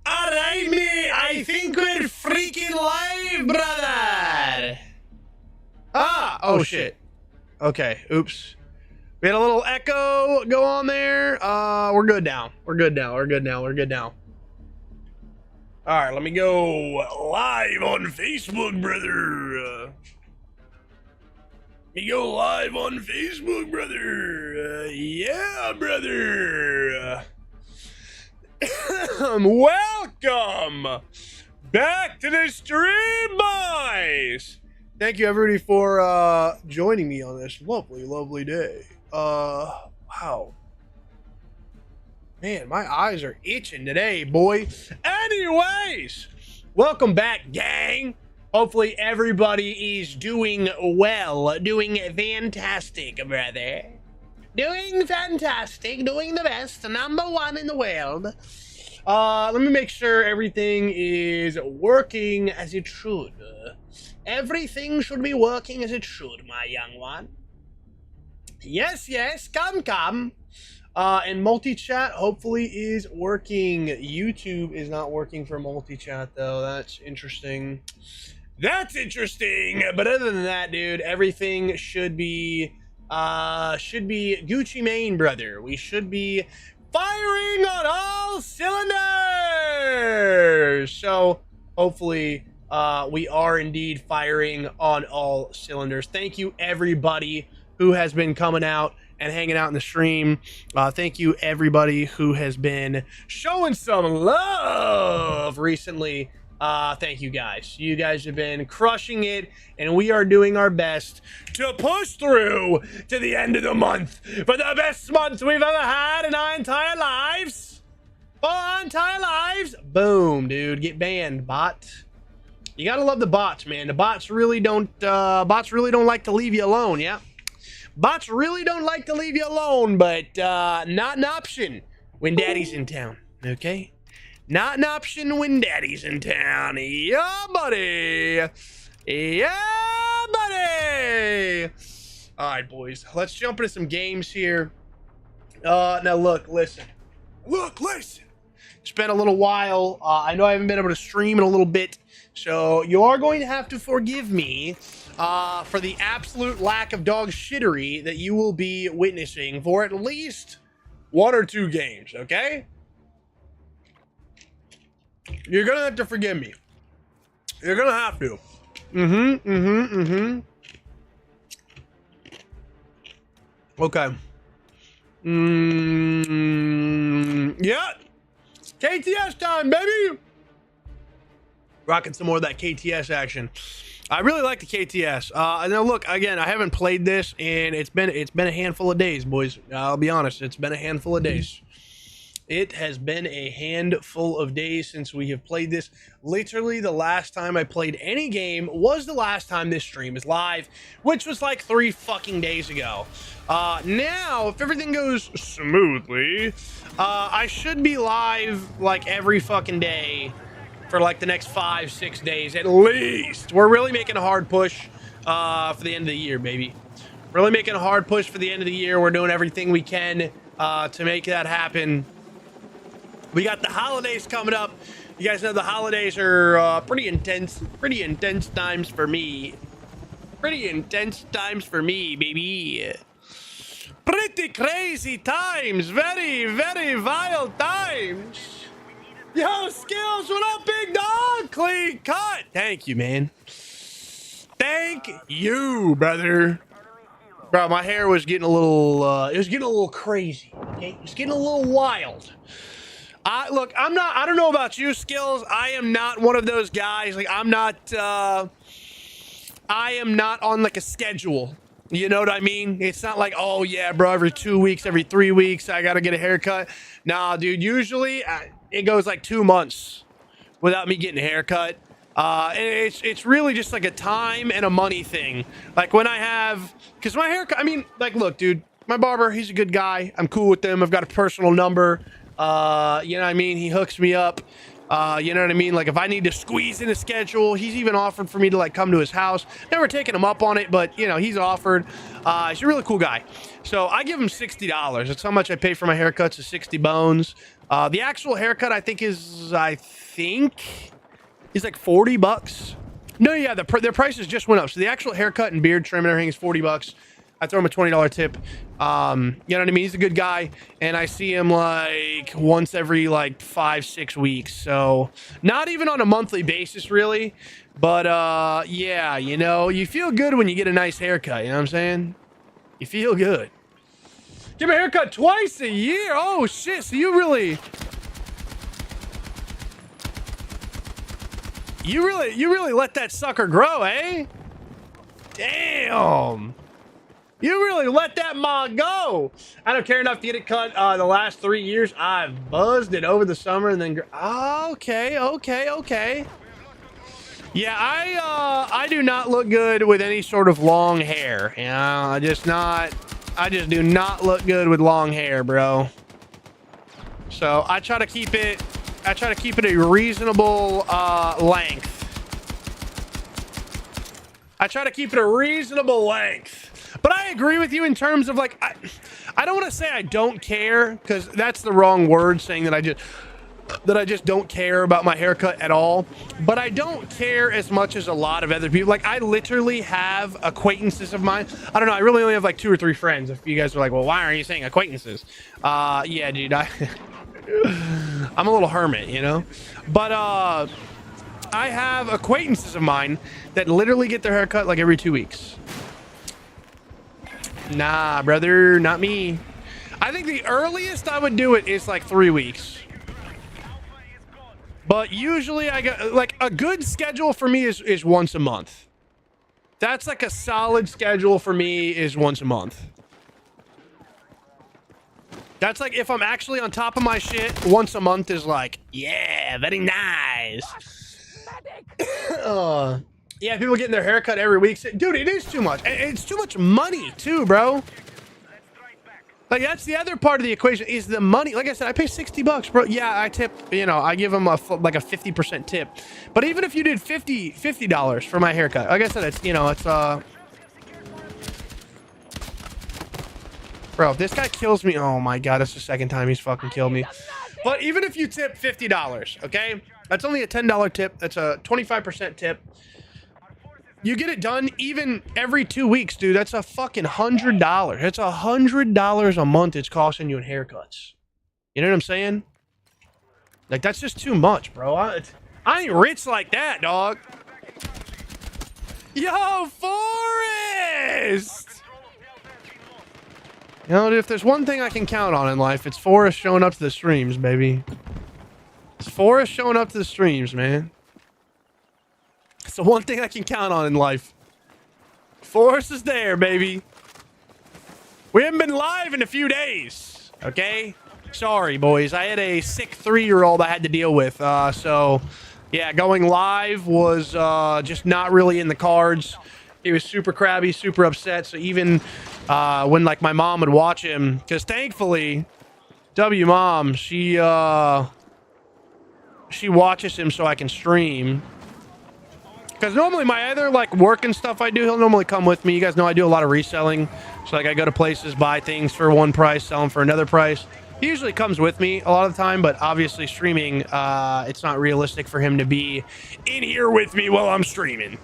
Alright, mate, I think we're freaking live, brother. Oh shit. Okay, oops. We had a little echo go on there. We're good now. We're good now. All right, let me go live on Facebook, brother. Yeah, brother. Welcome back to the stream, boys. Thank you, everybody, for joining me on this lovely day. Wow. Man, my eyes are itching today, boy. Anyways, welcome back, gang. Hopefully everybody is doing well, doing fantastic, brother. Doing fantastic, doing the best, #1 in the world. Let me make sure everything is working as it should. Everything should be working as it should, my young one. Yes, come. And multi-chat hopefully is working. YouTube is not working for multi-chat though. That's interesting. But other than that, dude, everything should be Gucci Mane, brother. We should be firing on all cylinders. So hopefully we are indeed firing on all cylinders. Thank you, everybody who has been coming out and hanging out in the stream. Thank you, everybody who has been showing some love recently. Thank you, guys. You guys have been crushing it, and we are doing our best to push through to the end of the month for the best month we've ever had in our entire lives. Boom, dude. Get banned, bot. You gotta love the bots, man. The bots really don't like to leave you alone, yeah? Bots really don't like to leave you alone, but not an option when daddy's in town, okay? Not an option when daddy's in town. Yeah, buddy. All right, boys. Let's jump into some games here. Now, look, listen. It's been a little while. I know I haven't been able to stream in a little bit, so you are going to have to forgive me for the absolute lack of dog shittery that you will be witnessing for at least 1 or 2 games, okay? You're gonna have to forgive me. You're gonna have to. Okay. Yeah. KTS time, baby. Rocking some more of that KTS action. I really like the KTS. Now look, again, I haven't played this, and it's been a handful of days, boys. I'll be honest, it's been a handful of days. It has been a handful of days since we have played this. Literally, the last time I played any game was the last time this stream is live, which was like 3 fucking days ago. Now, if everything goes smoothly, I should be live like every fucking day for like the next 5-6 days at least. We're really making a hard push for the end of the year, baby. Really making a hard push for the end of the year. We're doing everything we can to make that happen. We got the holidays coming up. You guys know the holidays are pretty intense times for me. Baby. Pretty crazy times. Very vile times. Yo, Skills, what up, big dog? Clean cut. Thank you, man. Thank you, brother. Bro, my hair was getting a little, it was getting a little crazy, okay? It was getting a little wild. Look, I don't know about you, Skills. I am not one of those guys. Like, I am not on like a schedule. You know what I mean? It's not like, oh yeah, bro, every 2 weeks, every 3 weeks, I got to get a haircut. Nah, dude, usually it goes like 2 months without me getting a haircut. And it's really just like a time and a money thing. Like when I have, cause my haircut, I mean, like, look, dude, my barber, he's a good guy. I'm cool with him. I've got a personal number. You know what I mean? He hooks me up. You know what I mean? Like if I need to squeeze in a schedule, he's even offered for me to like come to his house. Never taken him up on it, but you know, he's offered. He's a really cool guy. So I give him $60. That's how much I pay for my haircuts, is 60 bones. The actual haircut, I think is like $40. No, yeah, their prices just went up. So the actual haircut and beard trim and everything is $40. I throw him a $20 tip. You know what I mean? He's a good guy, and I see him like once every like 5-6 weeks. So not even on a monthly basis, really. But yeah, you know, you feel good when you get a nice haircut. You know what I'm saying? You feel good. Get my haircut twice a year. Oh shit! So you really let that sucker grow, eh? Damn. You really let that mod go. I don't care enough to get it cut the last 3 years. I've buzzed it over the summer and then... Okay. Yeah, I do not look good with any sort of long hair. You know, I just do not look good with long hair, bro. So I try to keep it a reasonable length. But I agree with you in terms of like, I don't want to say I don't care, because that's the wrong word, saying that I just don't care about my haircut at all. But I don't care as much as a lot of other people. Like, I literally have acquaintances of mine. I don't know. I really only have like 2 or 3 friends. If you guys are like, well, why are you saying acquaintances? Yeah, dude, I'm a little hermit, you know? But I have acquaintances of mine that literally get their haircut like every 2 weeks. Nah, brother, not me. I think the earliest I would do it is like 3 weeks. But usually I got like a good schedule for me is once a month. That's like a solid schedule for me is once a month. That's like if I'm actually on top of my shit, once a month is like, yeah, very nice. Yeah, people getting their haircut every week. Dude, it is too much. It's too much money too, bro. Like, that's the other part of the equation is the money. Like I said, I pay $60, bro. Yeah, I tip, you know, I give them like a 50% tip. But even if you did $50 for my haircut, like I said, it's, you know, it's, bro, if this guy kills me, oh my God, that's the second time he's fucking killed me. But even if you tip $50, okay, that's only a $10 tip. That's a 25% tip. You get it done even every 2 weeks, dude. That's a fucking $100. That's $100 a month it's costing you in haircuts. You know what I'm saying? Like, that's just too much, bro. I ain't rich like that, dog. Yo, Forrest! You know, if there's one thing I can count on in life, it's Forrest showing up to the streams, baby. It's Forrest showing up to the streams, man. It's the one thing I can count on in life. Forrest is there, baby. We haven't been live in a few days, okay? Sorry, boys. I had a sick 3-year-old I had to deal with. So, yeah, going live was just not really in the cards. He was super crabby, super upset. So even when, like, my mom would watch him, because thankfully, W-Mom, she watches him so I can stream. Because normally my other, like, work and stuff I do, he'll normally come with me. You guys know I do a lot of reselling. So, like, I go to places, buy things for one price, sell them for another price. He usually comes with me a lot of the time, but obviously streaming, it's not realistic for him to be in here with me while I'm streaming.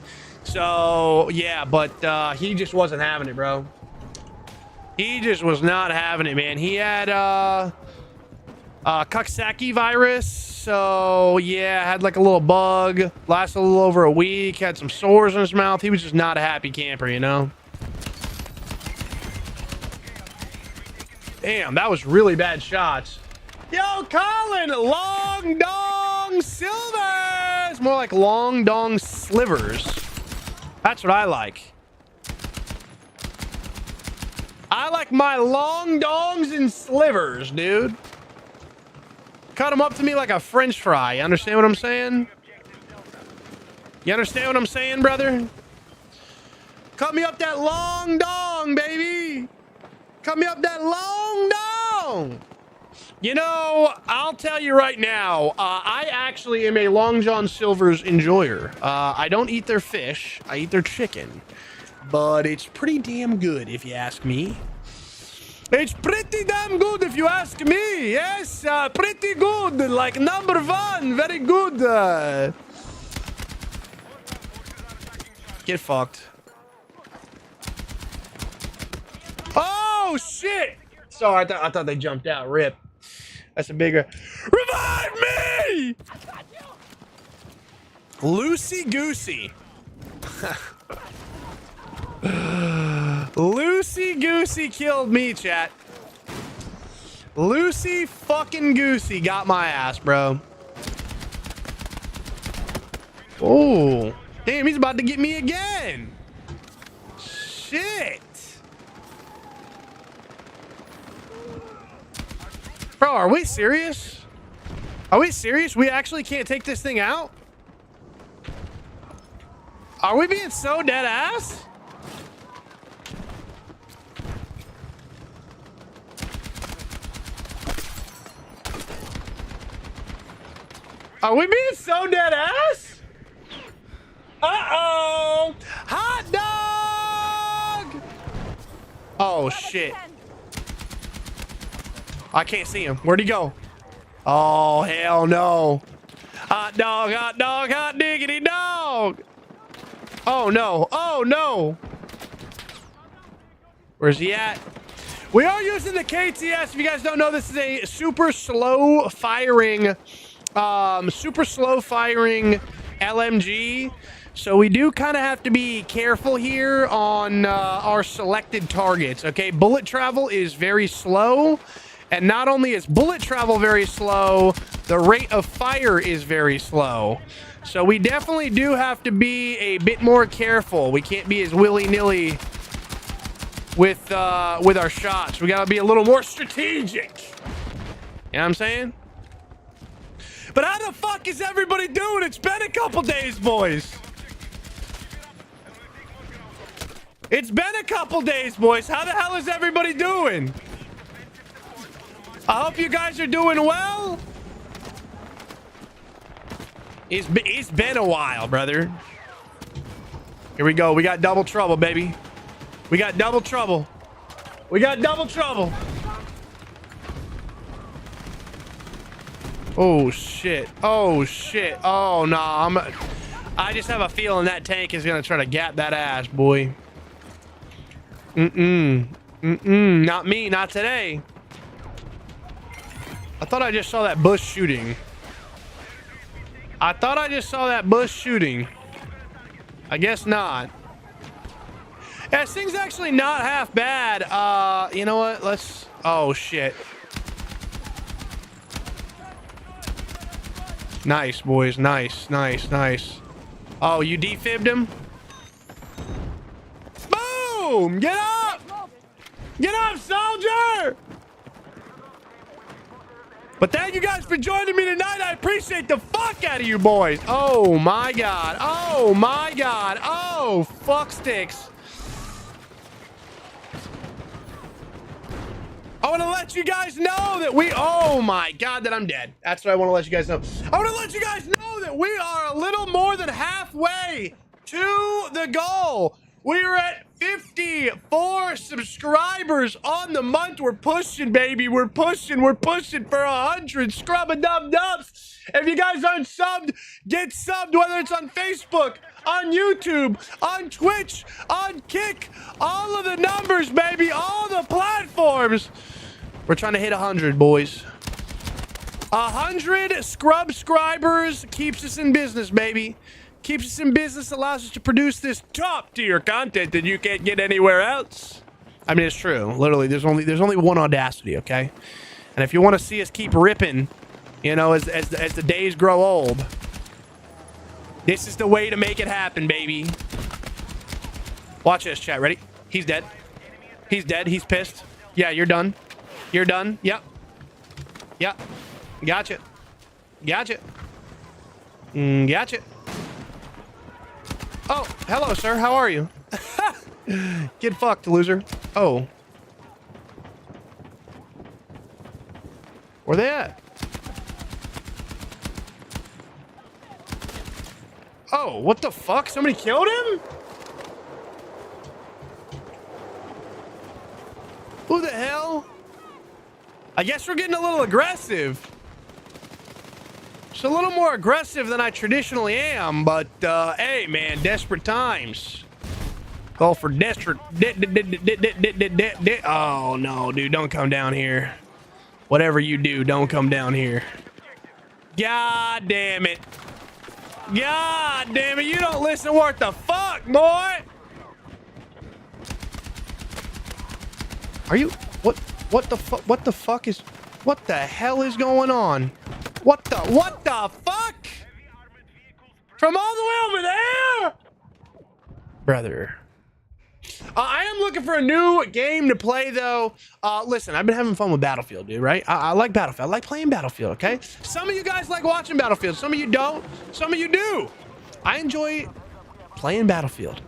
So, yeah, but he just wasn't having it, bro. He just was not having it, man. He had Coxsackie virus. So, yeah, had like a little bug. Lasted a little over a week. Had some sores in his mouth. He was just not a happy camper, you know? Damn, that was really bad shots. Yo, Colin! Long dong silvers! More like long dong slivers. That's what I like. I like my long dongs and slivers, dude. Cut them up to me like a French fry. You understand what I'm saying? You understand what I'm saying, brother? Cut me up that long dong, baby. Cut me up that long dong. You know, I'll tell you right now, I actually am a Long John Silver's enjoyer. I don't eat their fish. I eat their chicken. But it's pretty damn good, if you ask me. It's pretty damn good if you ask me. Yes, pretty good. Like #1. Very good. Get fucked. Oh, shit. Sorry, I thought they jumped out. Rip. That's a bigger... Revive me! Loosey Goosey. Loosey Goosey killed me, chat. Loosey fucking Goosey got my ass, bro. Oh, damn, he's about to get me again. Shit. Bro, are we serious? Are we serious? We actually can't take this thing out? Are we being so dead ass? Are we being so dead ass? Uh-oh! Hot dog! Oh, shit. I can't see him. Where'd he go? Oh, hell no. Hot dog, hot diggity dog. Oh, no. Oh, no. Where's he at? We are using the KTS. If you guys don't know, this is a super slow firing LMG. So we do kind of have to be careful here on our selected targets. Okay, bullet travel is very slow. And not only is bullet travel very slow, the rate of fire is very slow. So we definitely do have to be a bit more careful. We can't be as willy-nilly with our shots. We gotta be a little more strategic. You know what I'm saying? But how the fuck is everybody doing? It's been a couple days, boys. It's been a couple days, boys. How the hell is everybody doing? I hope you guys are doing well. It's been a while, brother. Here we go. We got double trouble, baby. We got double trouble. We got double trouble. Oh, shit. Oh, shit. Oh, no. I just have a feeling that tank is going to try to gap that ass, boy. Not me. Not today. I thought I just saw that bush shooting. I thought I just saw that bush shooting. I guess not. Yeah, this thing's actually not half bad. You know what? Let's... Oh, shit. Nice, boys. Nice, nice, nice. Oh, you defibbed him? Boom! Get up! Get up, soldier! But thank you guys for joining me tonight. I appreciate the fuck out of you boys. Oh my god. Oh my god. Oh, fuck sticks. I want to let you guys know that oh my god, that I'm dead. That's what I want to let you guys know. I want to let you guys know that we are a little more than halfway to the goal. We're at 54 subscribers on the month. We're pushing, baby. We're pushing for 100 scrub-a-dub-dubs. If you guys aren't subbed, get subbed, whether it's on Facebook, on YouTube, on Twitch, on Kick, all of the numbers, baby, all the platforms. We're trying to hit 100, boys. 100 scrub-scribers keeps us in business, baby. Keeps us in business, allows us to produce this top-tier content that you can't get anywhere else. I mean, it's true. Literally, there's only one Audacity, okay? And if you want to see us keep ripping, you know, as the days grow old, this is the way to make it happen, baby. Watch this, chat. Ready? He's dead. He's dead. He's pissed. Yeah, you're done. You're done. Yep. Yep. Gotcha. Gotcha. Gotcha. Oh, hello, sir. How are you? Get fucked, loser. Oh. Where they at? Oh, what the fuck? Somebody killed him? Who the hell? I guess we're getting a little aggressive. It's a little more aggressive than I traditionally am, but hey, man, desperate times. Call for desperate. Oh no, dude, don't come down here. Whatever you do, don't come down here. God damn it. God damn it, you don't listen. What the fuck, boy? Are you what the fuck? What the fuck is what the hell is going on? What the fuck? From all the way over there? Brother. I am looking for a new game to play, though. Listen, I've been having fun with Battlefield, dude, right? I like Battlefield. I like playing Battlefield, okay? Some of you guys like watching Battlefield. Some of you don't. Some of you do. I enjoy playing Battlefield.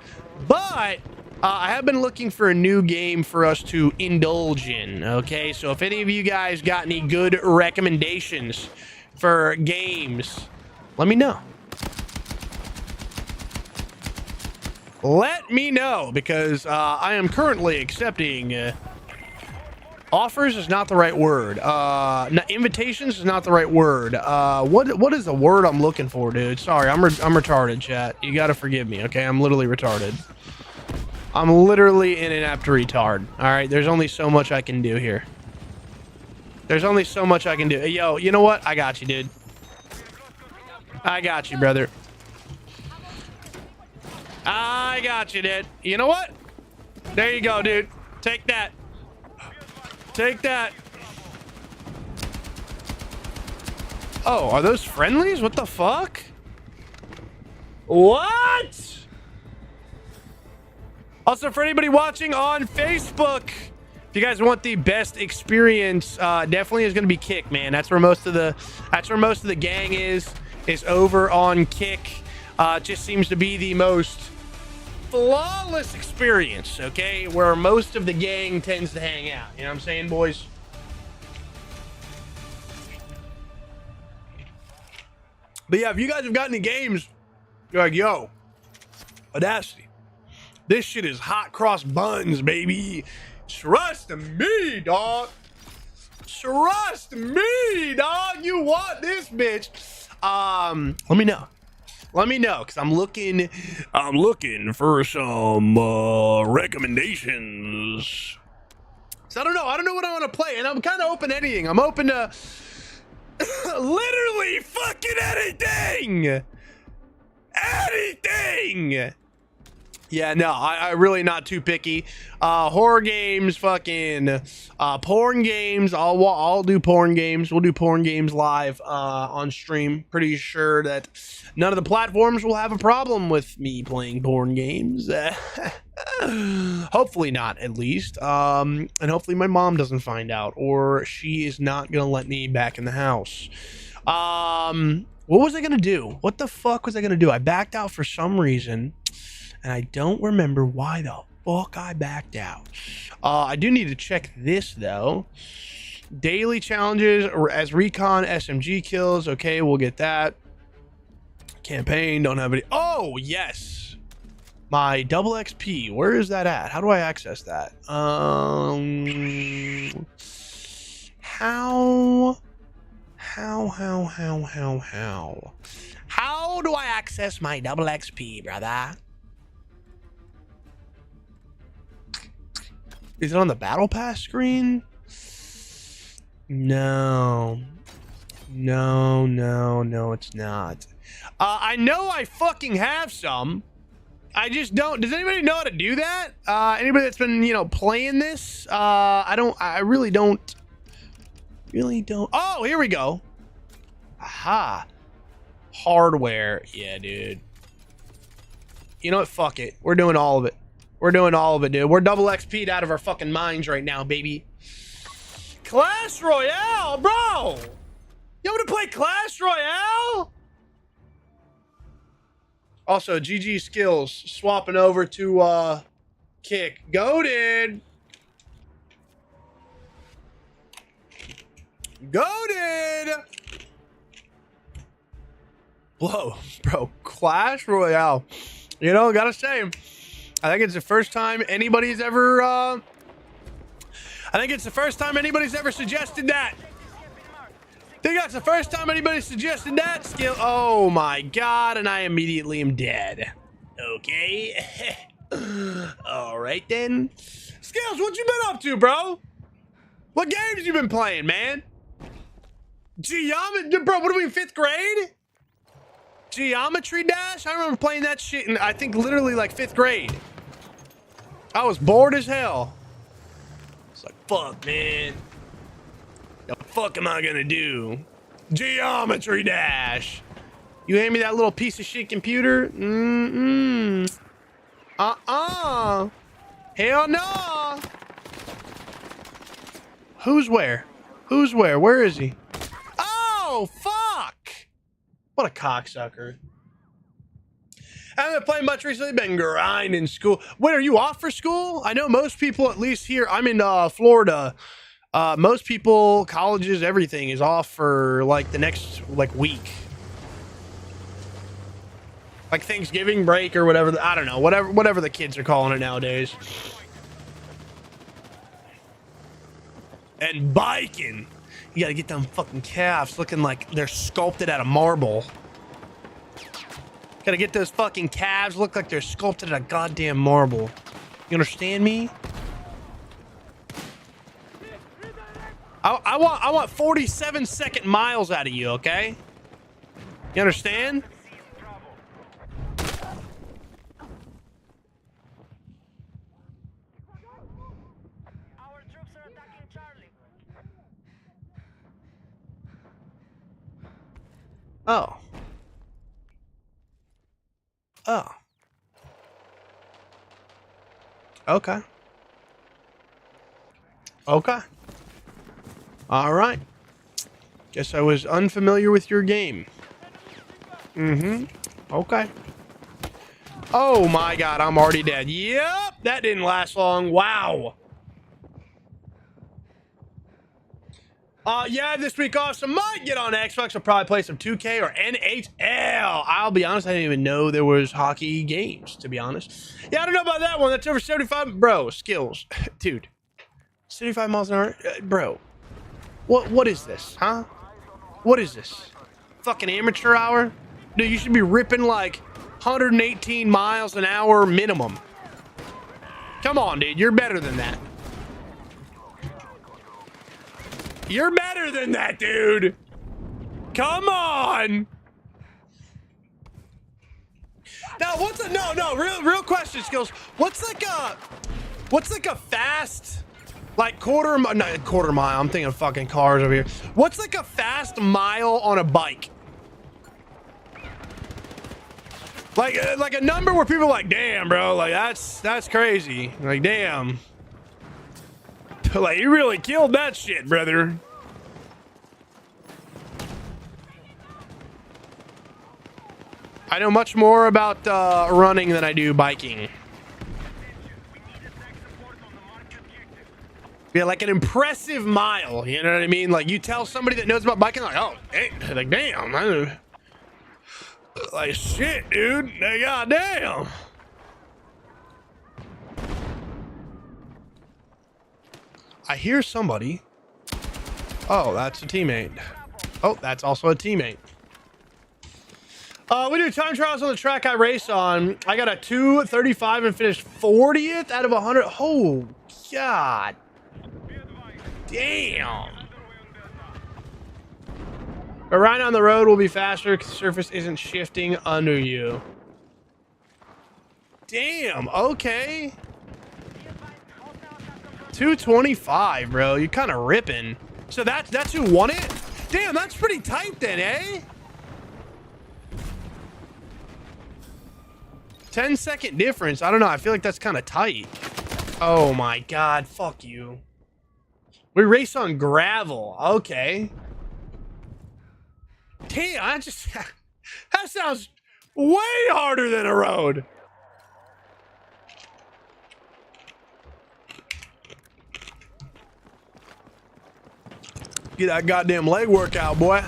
But I have been looking for a new game for us to indulge in, okay? So if any of you guys got any good recommendations for games, let me know. Let me know, because I am currently accepting offers is not the right word. Invitations is not the right word. What is the word I'm looking for, dude? Sorry, I'm retarded, chat. You gotta forgive me, okay? I'm literally retarded. I'm literally an inept retard. All right, there's only so much I can do here. There's only so much I can do. Hey, yo, you know what? I got you, dude. I got you, brother. I got you, dude. You know what? There you go, dude. Take that. Take that. Oh, are those friendlies? What the fuck? What? Also, for anybody watching on Facebook, if you guys want the best experience, definitely is going to be Kick, man. That's where most of the gang is over on Kick. Just seems to be the most flawless experience, okay, where most of the gang tends to hang out. You know what I'm saying, boys? But yeah, if you guys have got any games, you're like, yo, Audacity, this shit is hot cross buns, baby. Trust me, dog. Trust me, dog. You want this bitch? Let me know. Let me know, because I'm looking for some recommendations. So I don't know what I want to play, and I'm kind of open to anything. I'm open to literally fucking anything. Anything. Yeah, no, I really not too picky. Horror games, fucking porn games. I'll do porn games. We'll do porn games live on stream. Pretty sure that none of the platforms will have a problem with me playing porn games. Hopefully not, at least. And hopefully my mom doesn't find out, or she is not gonna let me back in the house. What was I gonna do? What the fuck was I gonna do? I backed out for some reason, and I don't remember why the fuck I backed out. I do need to check this, though. Daily challenges as recon SMG kills. Okay, we'll get that. Campaign, don't have any. Oh, yes. My double XP. Where is that at? How do I access that? How do I access my double XP, brother? Is it on the battle pass screen? No, it's not. I know I fucking have some. I just don't. Does anybody know how to do that? Anybody that's been, playing this? I really don't. Oh, here we go. Aha. Hardware. Yeah, dude. You know what? Fuck it. We're doing all of it. We're doing all of it, dude. We're double XP'd out of our fucking minds right now, baby. Clash Royale, bro. You want to play Clash Royale? Also, GG Skills swapping over to Kick. Goated. Goated. Whoa, bro. Clash Royale. Gotta say, I think it's the first time anybody's ever I think it's the first time anybody's ever suggested that. I think that's the first time anybody suggested that skill. Oh my god, and I immediately am dead. Okay. All right then. Skills, what you been up to, bro? What games you been playing, man? Geometry, bro, what are we in 5th grade? Geometry Dash? I remember playing that shit in, I think, literally like 5th grade. I was bored as hell. It's like, fuck, man. The fuck am I gonna do? Geometry Dash. You hand me that little piece of shit computer? Hell no. Who's where? Who's where? Where is he? Oh, fuck. What a cocksucker. I haven't played much recently, been grinding school. Wait, are you off for school? I know most people, at least here, I'm in Florida. Most people, colleges, everything is off for like the next like week. Like Thanksgiving break or whatever. I don't know, whatever the kids are calling it nowadays. And biking. You gotta get them fucking calves looking like they're sculpted out of marble. Gotta get those fucking calves look like they're sculpted out of goddamn marble. You understand me? I want 47-second miles out of you, okay? You understand? Our troops are attacking Charlie. Oh. Oh. Okay. Okay. All right. Guess I was unfamiliar with your game. Okay. Oh my god, I'm already dead. Yep, that didn't last long. Wow. Yeah, this week off, so might get on Xbox. I'll probably play some 2K or NHL. I'll be honest, I didn't even know there was hockey games, to be honest. Yeah, I don't know about that one. That's over 75. Bro, skills. Dude. 75 miles an hour? Bro. What is this, huh? What is this? Fucking amateur hour? Dude, you should be ripping like 118 miles an hour minimum. Come on, dude. You're better than that. You're better than that, dude. Come on. Now, what's a real question, skills. What's like a fast, like quarter mile? I'm thinking of fucking cars over here. What's like a fast mile on a bike? Like a number where people are like, damn, bro, like that's crazy. Like, damn. Like, you really killed that shit, brother. I know much more about running than I do biking. Yeah, like an impressive mile, you know what I mean? Like, you tell somebody that knows about biking, like, oh, hey, like, damn, like, shit, dude, like, goddamn. I hear somebody. Oh, that's a teammate. Oh, that's also a teammate. We do time trials on the track I race on. I got a 2:35 and finished 40th out of 100. Oh, God. Damn. But riding on the road will be faster because the surface isn't shifting under you. Damn, okay. 225, bro. You're kind of ripping. So that's who won it? Damn, that's pretty tight then, eh? 10-second difference. I don't know. I feel like that's kind of tight. Oh my God. Fuck you. We race on gravel. Okay. Damn, that sounds way harder than a road. Get that goddamn leg workout, boy.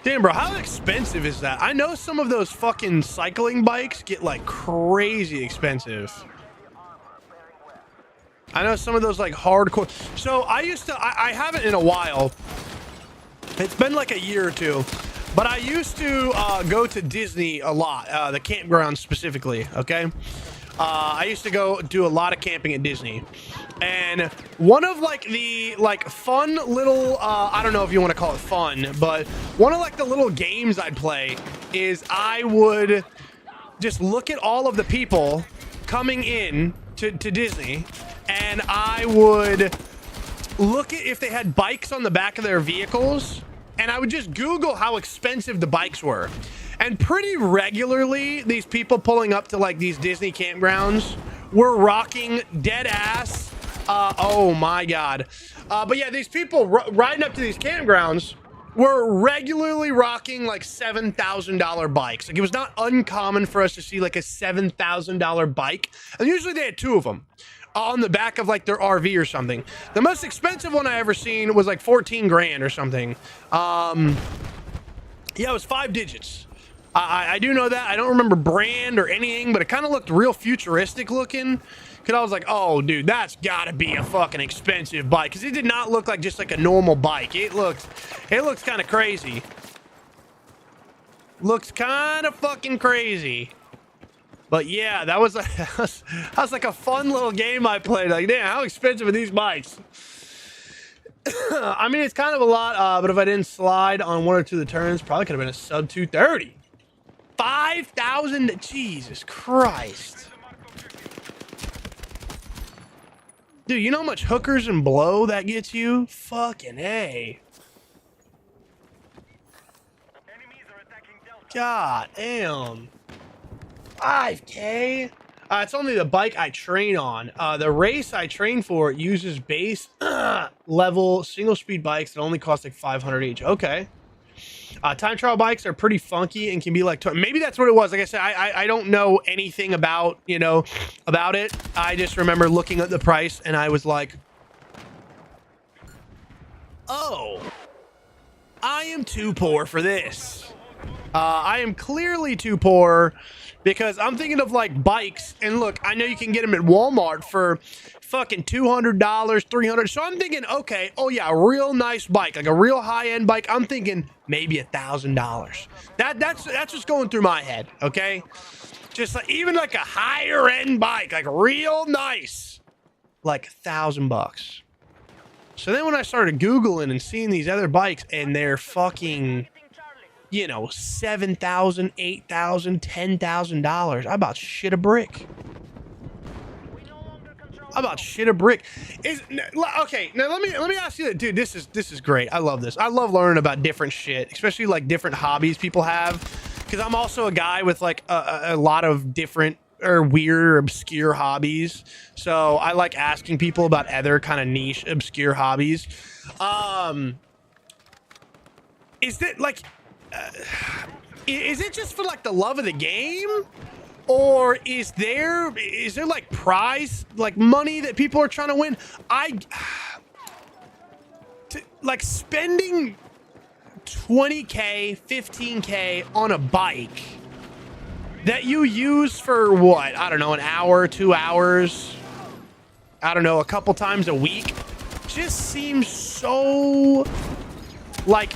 Damn, bro, how expensive is that? I know some of those fucking cycling bikes get like crazy expensive. I know some of those like hardcore. So I used to, I haven't in a while. It's been like a year or two, but I used to go to Disney a lot, the campground specifically. Okay. I used to go do a lot of camping at Disney, and one of like the fun little I don't know if you want to call it fun, but one of like the little games I'd play is I would just look at all of the people coming in to Disney, and I would look at if they had bikes on the back of their vehicles, and I would just Google how expensive the bikes were. And pretty regularly, these people pulling up to like these Disney campgrounds were rocking dead ass. Oh my God. But yeah, these people riding up to these campgrounds were regularly rocking like $7,000 bikes. Like it was not uncommon for us to see like a $7,000 bike. And usually they had two of them on the back of like their RV or something. The most expensive one I ever seen was like 14 grand or something. Yeah, it was 5 digits. I do know that. I don't remember brand or anything, but it kind of looked real futuristic looking. Because I was like, oh, dude, that's got to be a fucking expensive bike. Because it did not look like just like a normal bike. It looks kind of crazy. Looks kind of fucking crazy. But yeah, that was like a fun little game I played. Like, damn, how expensive are these bikes? I mean, it's kind of a lot, but if I didn't slide on one or two of the turns, probably could have been a sub 230. 5,000. Jesus Christ. Dude, you know how much hookers and blow that gets you? Fucking A. God damn. 5K? It's only the bike I train on. The race I train for uses base level single speed bikes that only cost like 500 each. Okay. Time trial bikes are pretty funky and can be like, maybe that's what it was. Like I said, I don't know anything about, about it. I just remember looking at the price and I was like, oh, I am too poor for this. I am clearly too poor because I'm thinking of like bikes, and look, I know you can get them at Walmart for fucking $200, $300. So I'm thinking, okay, oh yeah, a real nice bike, like a real high-end bike. I'm thinking maybe $1,000. That's just going through my head, okay? Just like even like a higher end bike, like real nice, like $1,000. So then when I started Googling and seeing these other bikes and they're fucking, $7,000, $8,000, $10,000, I about shit a brick. Okay, now let me ask you that, dude. This is great. I love this. I love learning about different shit, especially like different hobbies people have. Because I'm also a guy with like a lot of different or weird or obscure hobbies. So I like asking people about other kind of niche, obscure hobbies. Is that like, is it just for like the love of the game? Or is there like prize, like money that people are trying to win? Like spending 20K, 15K on a bike that you use for what? I don't know, an hour, 2 hours. I don't know, a couple times a week. Just seems so like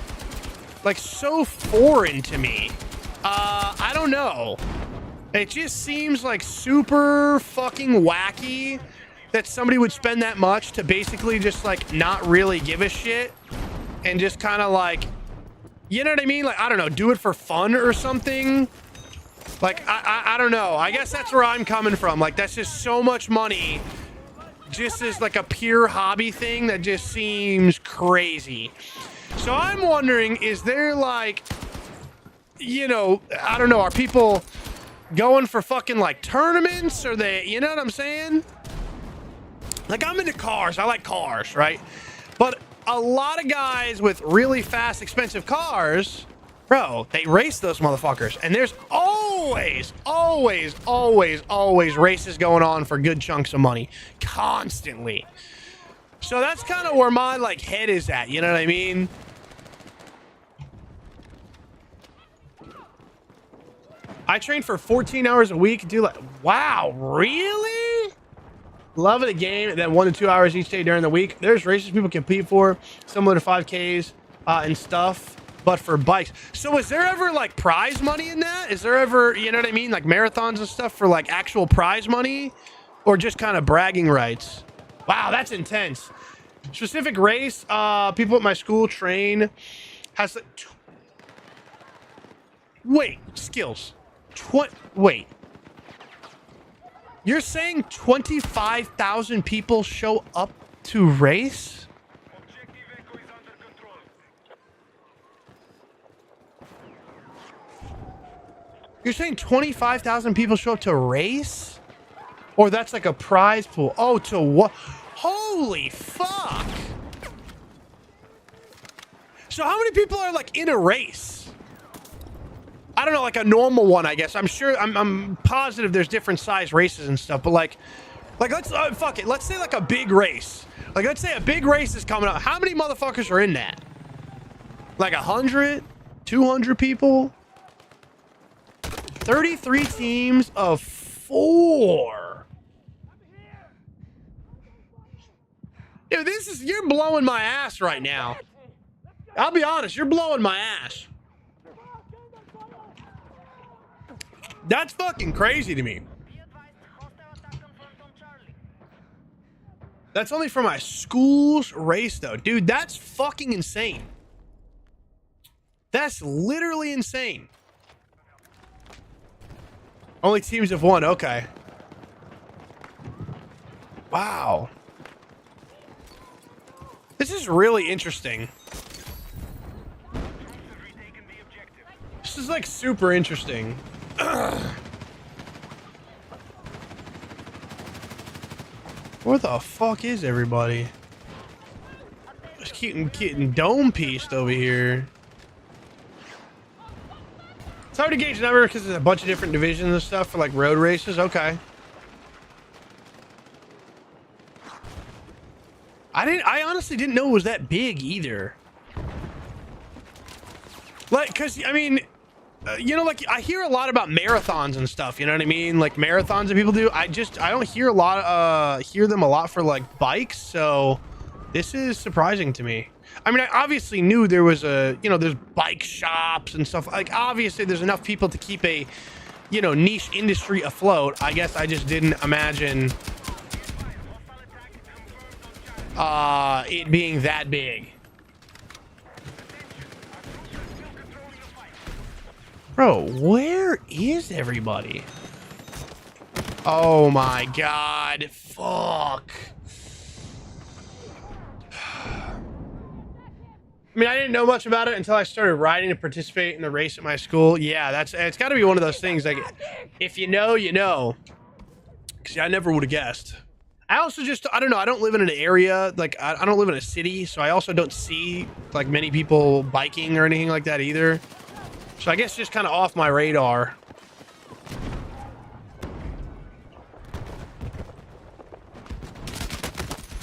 so foreign to me. I don't know. It just seems like super fucking wacky that somebody would spend that much to basically just like not really give a shit and just kind of like, you know what I mean? Like, I don't know, do it for fun or something. Like, I don't know. I guess that's where I'm coming from. Like, that's just so much money just as like a pure hobby thing that just seems crazy. So I'm wondering, is there like, I don't know, are people going for fucking like tournaments, or they, you know what I'm saying? Like, I'm into cars. I like cars, right? But a lot of guys with really fast, expensive cars, bro, they race those motherfuckers. And there's always races going on for good chunks of money. Constantly. So that's kind of where my like head is at. You know what I mean? I train for 14 hours a week. Do like, wow, really? Love of the game. And then 1 to 2 hours each day during the week. There's races people compete for, similar to 5Ks and stuff, but for bikes. So is there ever like prize money in that? Is there ever, you know what I mean? Like marathons and stuff for like actual prize money, or just kind of bragging rights? Wow, that's intense. Specific race, people at my school train has wait, skills. Wait. You're saying 25,000 people show up to race? Objective Echo is under control. You're saying 25,000 people show up to race? Or that's like a prize pool? Oh, to what? Holy fuck. So how many people are like in a race? I don't know, like a normal one, I guess. I'm sure, I'm positive there's different size races and stuff, but like let's, fuck it. Let's say like a big race. Like, let's say a big race is coming up. How many motherfuckers are in that? Like 100, 200 people? 33 teams of 4. Dude, you're blowing my ass right now. I'll be honest, you're blowing my ass. That's fucking crazy to me. Be advised, hostile attack confirmed on Charlie. That's only for my school's race, though. Dude, that's fucking insane. That's literally insane. Only teams have won. Okay. Wow. This is really interesting. This is like super interesting. Where the fuck is everybody? Just getting dome pieced over here. It's hard to gauge the number because there's a bunch of different divisions and stuff for like road races. Okay. I honestly didn't know it was that big either. Like, cause I mean, you know, like I hear a lot about marathons and stuff, you know what I mean? Like marathons that people do. I don't hear hear them a lot for like bikes. So this is surprising to me. I mean, I obviously knew there was there's bike shops and stuff. Like obviously there's enough people to keep a, niche industry afloat. I guess I just didn't imagine it being that big. Bro, where is everybody? Oh my god. Fuck. I mean, I didn't know much about it until I started riding to participate in the race at my school. Yeah, it's got to be one of those things like, if you know, you know. Because I never would have guessed. I also I don't know, I don't live in an area, like, I don't live in a city, so I also don't see, like, many people biking or anything like that either. So I guess just kind of off my radar.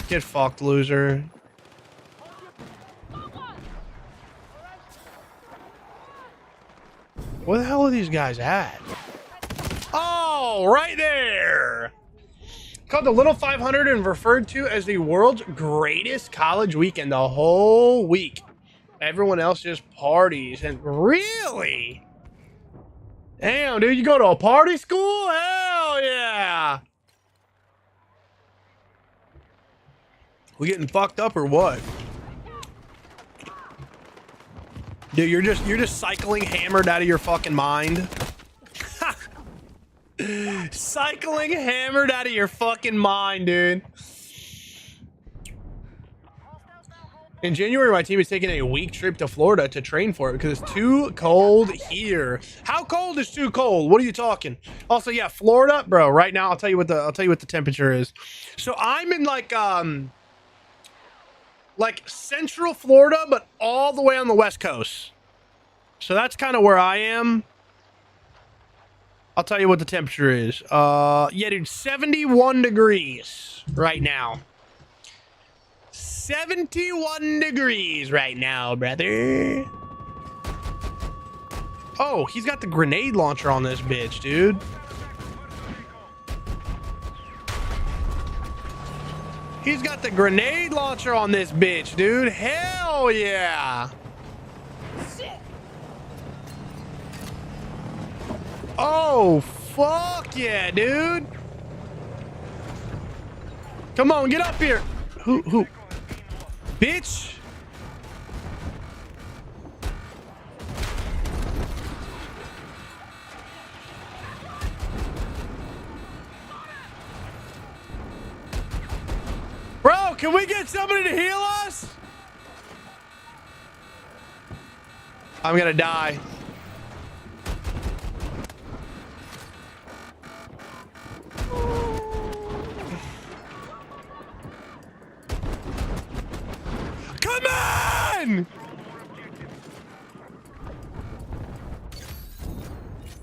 Get fucked, loser. Where the hell are these guys at? Oh, right there. Called the Little 500 and referred to as the world's greatest college weekend the whole week. Everyone else just parties. And really? Damn, dude, you go to a party school? Hell yeah. We getting fucked up or what? Dude, you're just cycling hammered out of your fucking mind. Cycling hammered out of your fucking mind, dude. In January, my team is taking a week trip to Florida to train for it because it's too cold here. How cold is too cold? What are you talking? Also, yeah, Florida, bro. Right now, I'll tell you what the temperature is. So I'm in like central Florida, but all the way on the west coast. So that's kind of where I am. I'll tell you what the temperature is. Yeah, dude, 71 degrees right now. 71 degrees right now, brother. Oh, he's got the grenade launcher on this bitch, dude. He's got the grenade launcher on this bitch, dude. Hell yeah. Oh, fuck yeah, dude. Come on, get up here. Who? Bitch. Bro, can we get somebody to heal us? I'm gonna die. Come on!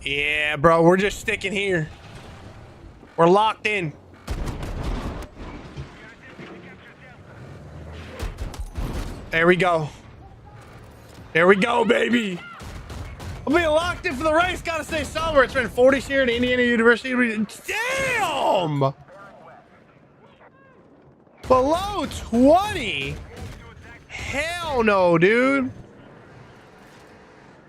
Yeah, bro, we're just sticking here. We're locked in. There we go. There we go, baby. I'm being locked in for the race. Gotta stay somewhere. It's been 40s here at Indiana University. Damn! Below 20? Hell no, dude.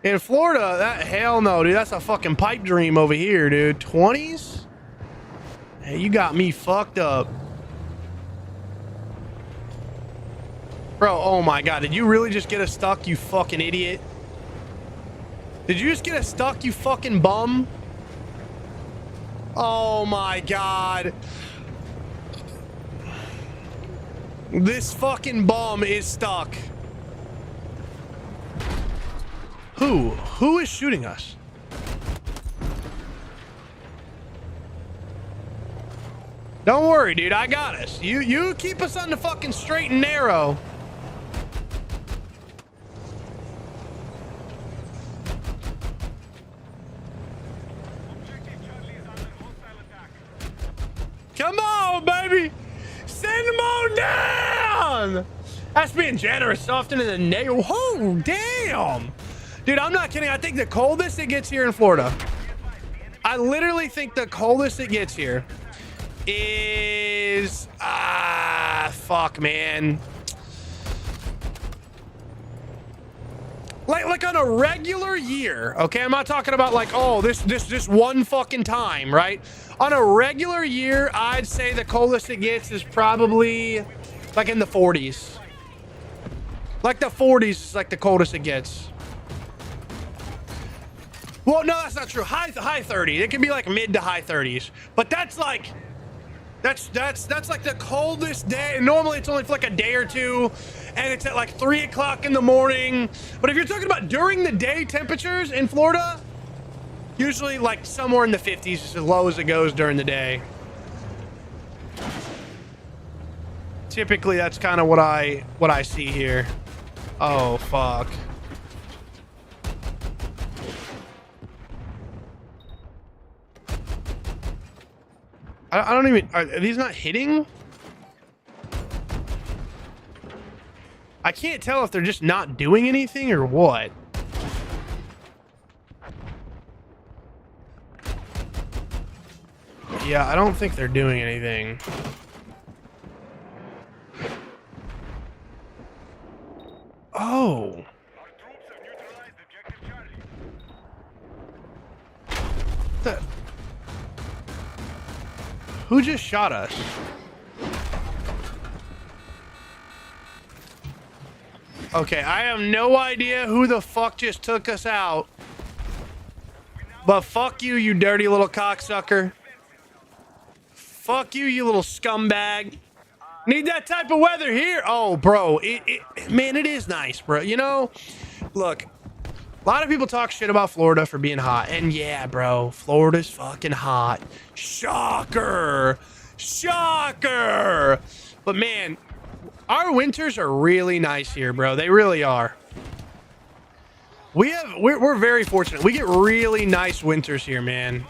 In Florida, hell no, dude. That's a fucking pipe dream over here, dude. 20s? Hey, you got me fucked up. Bro, oh my God. Did you really just get us stuck, you fucking idiot? Did you just get us stuck, you fucking bum? Oh my God. This fucking bum is stuck. Who? Who is shooting us? Don't worry, dude. I got us. You keep us on the fucking straight and narrow. Come on, baby. Send them on down. That's being generous. Soften in the nail. Oh, damn. Dude, I'm not kidding. I think the coldest it gets here in Florida. I literally think the coldest it gets here is fuck, man. Like on a regular year, okay? I'm not talking about like, oh, this one fucking time, right? On a regular year, I'd say the coldest it gets is probably like in the 40s. Like the 40s is like the coldest it gets. Well, no, that's not true. High 30s. It can be like mid to high 30s. But that's like that's like the coldest day. Normally it's only for like a day or two, and it's at like 3 o'clock in the morning. But if you're talking about during the day temperatures in Florida, usually like somewhere in the 50s is as low as it goes during the day. Typically that's kind of what I see here. Oh fuck. I don't even, are these not hitting? I can't tell if they're just not doing anything or what. Yeah, I don't think they're doing anything. Oh. Who just shot us? Okay, I have no idea who the fuck just took us out. But fuck you, you dirty little cocksucker. Fuck you, you little scumbag. Need that type of weather here. Oh, bro, man, it is nice, bro. You know, look, a lot of people talk shit about Florida for being hot. And yeah, bro, Florida's fucking hot. Shocker. Shocker. But man, our winters are really nice here, bro. They really are. We're very fortunate. We get really nice winters here, man.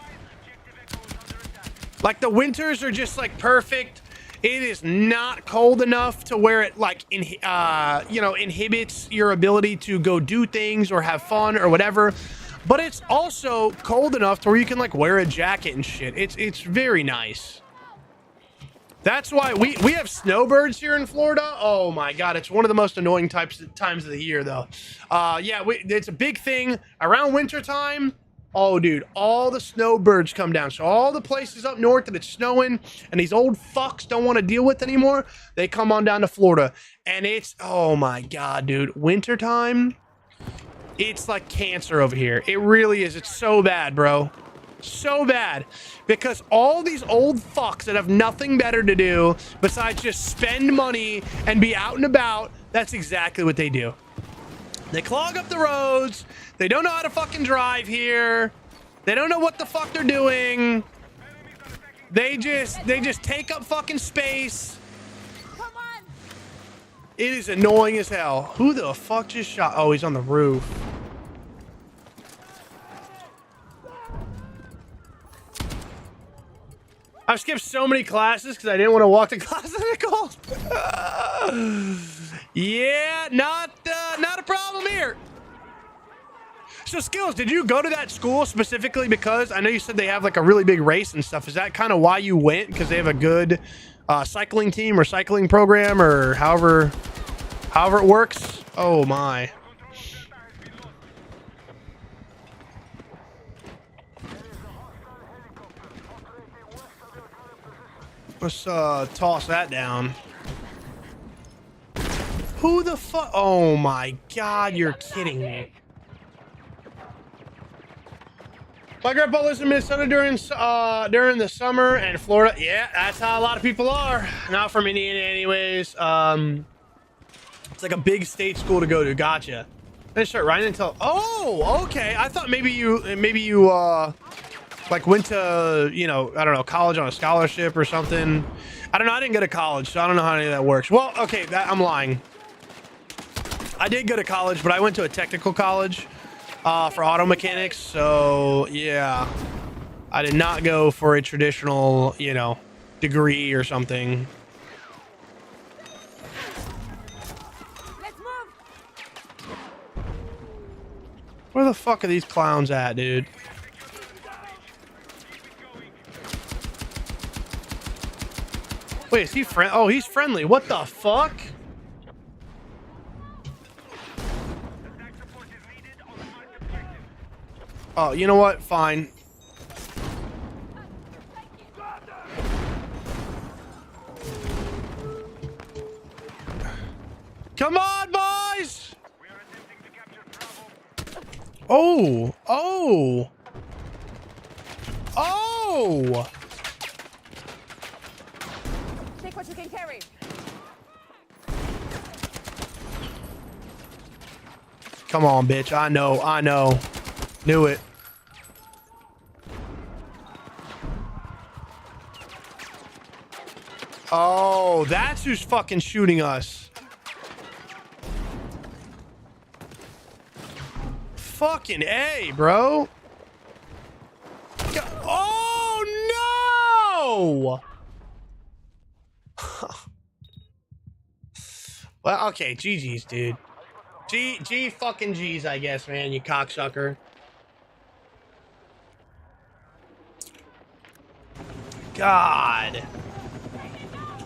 Like the winters are just like perfect. It is not cold enough to where it like inhibits your ability to go do things or have fun or whatever. but it's also cold enough to where you can like wear a jacket and shit. It's very nice. That's why we have snowbirds here in Florida. Oh my God, it's one of the most annoying times of the year though. Yeah, it's a big thing around winter time. Oh dude, all the snowbirds come down. So all the places up north that it's snowing and these old fucks don't want to deal with anymore, they come on down to Florida. And it's, oh my God, dude, wintertime, it's like cancer over here. It really is. It's so bad, bro. So bad, because all these old fucks that have nothing better to do besides just spend money and be out and about, that's exactly what they do. They clog up the roads. They don't know how to fucking drive here. They don't know what the fuck they're doing. They just take up fucking space. Come on. It is annoying as hell. Who the fuck just shot? Oh, he's on the roof. I've skipped so many classes because I didn't want to walk to class in the cold. Yeah, not a problem here. So Skills, did you go to that school specifically because I know you said they have like a really big race and stuff? Is that kind of why you went? Because they have a good cycling team or cycling program or however it works? Oh my. Let's toss that down. Who the fuck? Oh my God, you're kidding me. My grandpa lives in Minnesota during the summer and Florida. Yeah, that's how a lot of people are. Not from Indiana anyways. It's like a big state school to go to. Gotcha. Then start writing until, oh, okay. I thought maybe you like went to, you know, I don't know, college on a scholarship or something. I don't know. I didn't go to college, so I don't know how any of that works. Well, okay, I'm lying. I did go to college, but I went to a technical college for auto mechanics. So yeah, I did not go for a traditional, you know, degree or something. Let's move. Where the fuck are these clowns at, dude? Wait, is he friend? Oh, he's friendly. What the fuck? Oh, you know what? Fine. Come on, boys! Oh! Oh! Oh! Take what you can carry. Come on, bitch. I know. Knew it. Oh, that's who's fucking shooting us. Fucking A, bro. Oh, no! Well, okay, GG's, dude. G fucking G's, I guess, man, you cocksucker. God.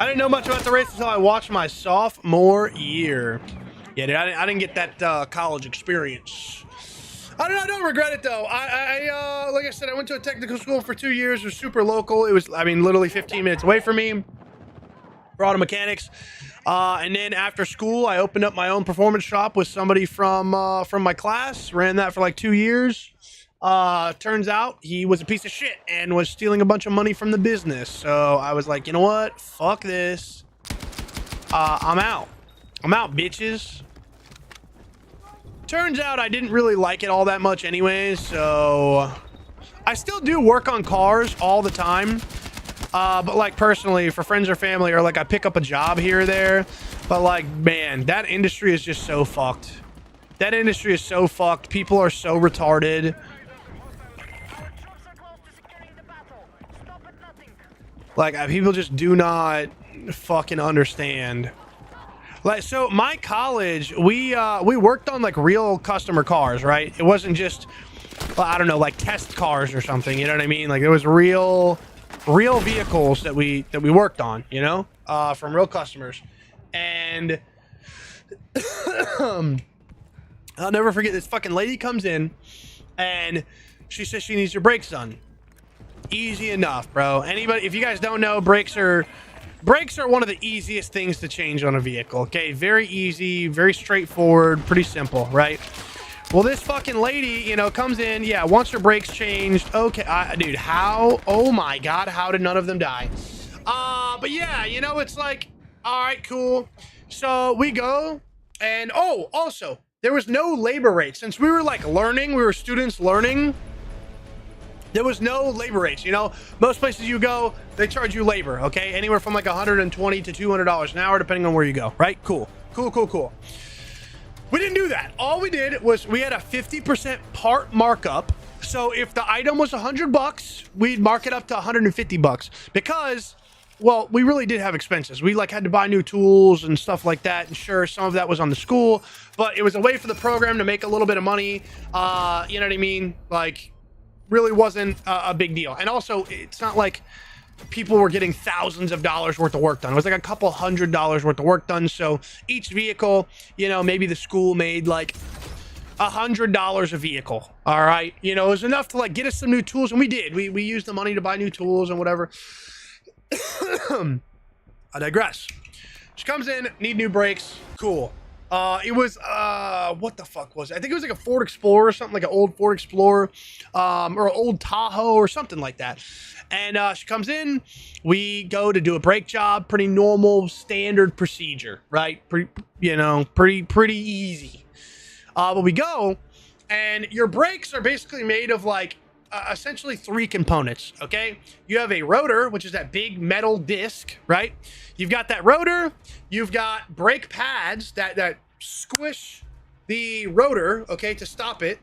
I didn't know much about the race until I watched my sophomore year. Yeah, dude, I didn't get that college experience. I don't regret it though. I like I said, I went to a technical school for 2 years. It was super local. It was, I mean, literally 15 minutes away from me for auto mechanics. And then after school, I opened up my own performance shop with somebody from my class. Ran that for like 2 years. Turns out he was a piece of shit and was stealing a bunch of money from the business. So I was like, you know what? Fuck this. I'm out. I'm out, bitches. Turns out I didn't really like it all that much anyways, so I still do work on cars all the time. But like personally, for friends or family, or like I pick up a job here or there. But like, man, that industry is just so fucked. That industry is so fucked. People are so retarded. Like, people just do not fucking understand. Like, so my college, we worked on like real customer cars, right? It wasn't just well, I don't know, like test cars or something. You know what I mean? Like it was real vehicles that we worked on, you know, from real customers. And I'll never forget, this fucking lady comes in and she says she needs her brakes done. Easy enough, bro. Anybody, if you guys don't know, brakes are one of the easiest things to change on a vehicle. Okay, very easy, very straightforward, pretty simple, right? Well, this fucking lady, you know, comes in, yeah, wants her brakes changed. Okay, dude, how? Oh my god, how did none of them die? But yeah, you know, it's like, all right, cool. So we go, and oh, also, there was no labor rate. Since we were like learning, we were students learning, there was no labor rates. You know, most places you go, they charge you labor, okay? Anywhere from like $120 to $200 an hour, depending on where you go, right? Cool. We didn't do that. All we did was we had a 50% part markup. So if the item was $100, we'd mark it up to $150 because, well, we really did have expenses. We like had to buy new tools and stuff like that. And sure, some of that was on the school, but it was a way for the program to make a little bit of money. You know what I mean? Like, really wasn't a big deal. And also, it's not like people were getting thousands of dollars worth of work done. It was like a couple $100 worth of work done. So each vehicle, you know, maybe the school made like $100 a vehicle. All right. You know, it was enough to like get us some new tools. And we did. We used the money to buy new tools and whatever. I digress. She comes in, need new brakes. Cool. It was, what the fuck was it? I think it was like a Ford Explorer or something, like an old Ford Explorer, or an old Tahoe or something like that. And, she comes in, we go to do a brake job, pretty normal, standard procedure, right? Pretty, you know, pretty easy. But we go, and your brakes are basically made of like, essentially 3 components, okay? You have a rotor, which is that big metal disc, right? You've got that rotor, you've got brake pads that squish the rotor, okay, to stop it.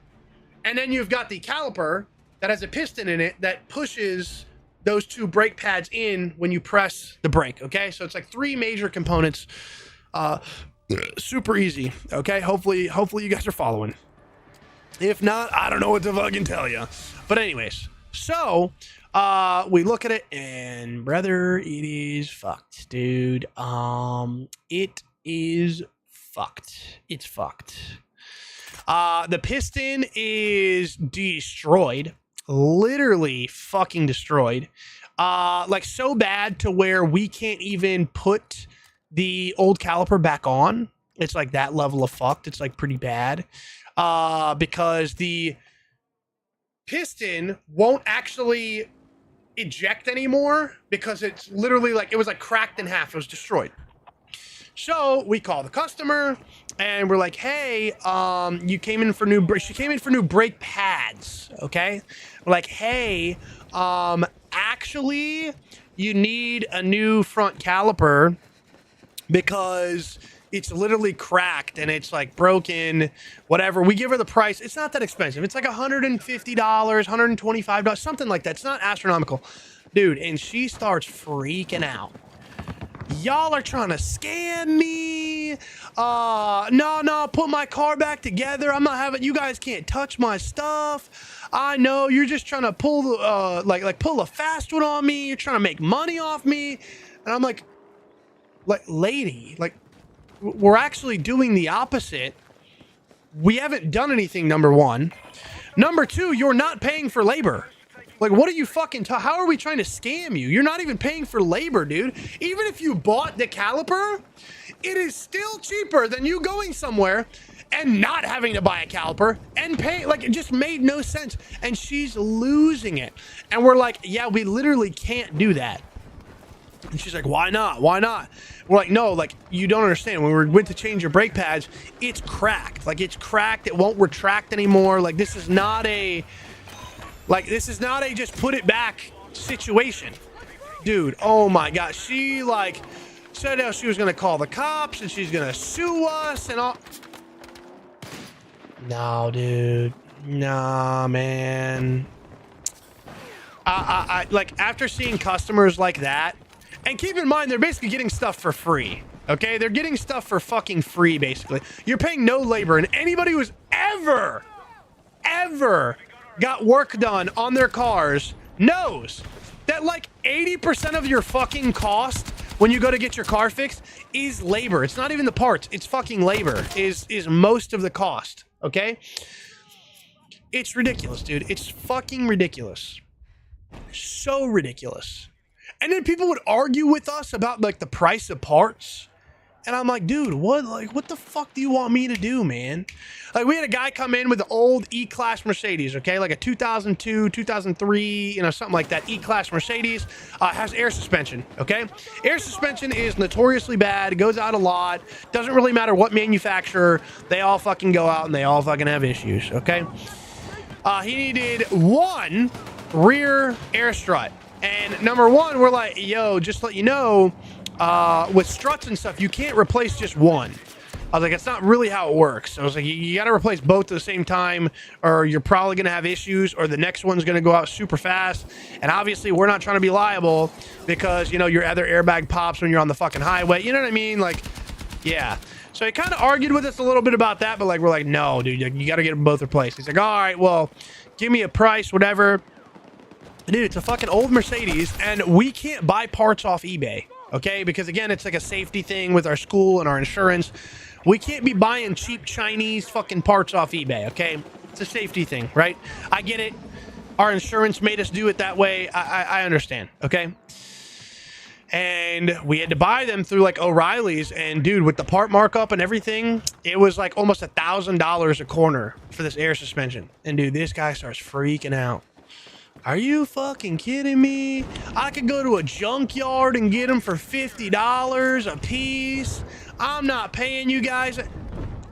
And then you've got the caliper that has a piston in it that pushes those 2 brake pads in when you press the brake, okay? So it's like 3 major components. Super easy, okay? Hopefully you guys are following. If not, I don't know what to fucking tell you. But anyways, so we look at it and brother, it is fucked, dude. It is fucked. It's fucked. The piston is destroyed. Literally fucking destroyed. Like so bad to where we can't even put the old caliper back on. It's like that level of fucked. It's like pretty bad. Because the piston won't actually eject anymore because it's literally like, it was like cracked in half. It was destroyed. So we call the customer and we're like, hey, you came in for she came in for new brake pads. Okay. We're like, hey, actually you need a new front caliper because it's literally cracked and it's like broken, whatever. We give her the price. It's not that expensive. It's like $150, $125, something like that. It's not astronomical, dude. And she starts freaking out. Y'all are trying to scam me. No, put my car back together. I'm not having, you guys can't touch my stuff. I know you're just trying to pull, like pull a fast one on me. You're trying to make money off me. And I'm like, lady, like, we're actually doing the opposite. We haven't done anything, number one. Number two, you're not paying for labor. Like, what are you fucking how are we trying to scam you? You're not even paying for labor, dude. Even if you bought the caliper, it is still cheaper than you going somewhere and not having to buy a caliper and pay. Like, it just made no sense. And she's losing it. And we're like, yeah, we literally can't do that. And she's like, why not? Why not? We're like, no, like, you don't understand. When we went to change your brake pads, it's cracked. Like, it's cracked. It won't retract anymore. Like, this is not a just put it back situation. Dude, oh my God. She, like, said how she was going to call the cops and she's going to sue us and all. No, dude. Nah, man. I like, after seeing customers like that, and keep in mind, they're basically getting stuff for free, okay? They're getting stuff for fucking free, basically. You're paying no labor, and anybody who's ever got work done on their cars knows that like 80% of your fucking cost when you go to get your car fixed is labor. It's not even the parts. It's fucking labor is most of the cost. Okay? It's ridiculous, dude. It's fucking ridiculous. So ridiculous. And then people would argue with us about like the price of parts. And I'm like, dude, what the fuck do you want me to do, man? Like, we had a guy come in with the old E-Class Mercedes, okay? Like a 2002, 2003, you know, something like that. E-Class Mercedes has air suspension, okay? Air suspension is notoriously bad. It goes out a lot. Doesn't really matter what manufacturer. They all fucking go out and they all fucking have issues, okay? He needed one rear air strut. And number one, we're like, yo, just to let you know, with struts and stuff, you can't replace just one. I was like, it's not really how it works. I was like, you got to replace both at the same time, or you're probably going to have issues, or the next one's going to go out super fast. And obviously, we're not trying to be liable because, you know, your other airbag pops when you're on the fucking highway. You know what I mean? Like, yeah. So he kind of argued with us a little bit about that, but like, we're like, no, dude, you got to get them both replaced. He's like, all right, well, give me a price, whatever. Dude, it's a fucking old Mercedes, and we can't buy parts off eBay. Okay, because again, it's like a safety thing with our school and our insurance. We can't be buying cheap Chinese fucking parts off eBay, okay? It's a safety thing, right? I get it. Our insurance made us do it that way. I understand, okay? And we had to buy them through like O'Reilly's, and dude, with the part markup and everything, it was like almost $1,000 a corner for this air suspension. And dude, this guy starts freaking out. Are you fucking kidding me? I could go to a junkyard and get them for $50 a piece. I'm not paying you guys.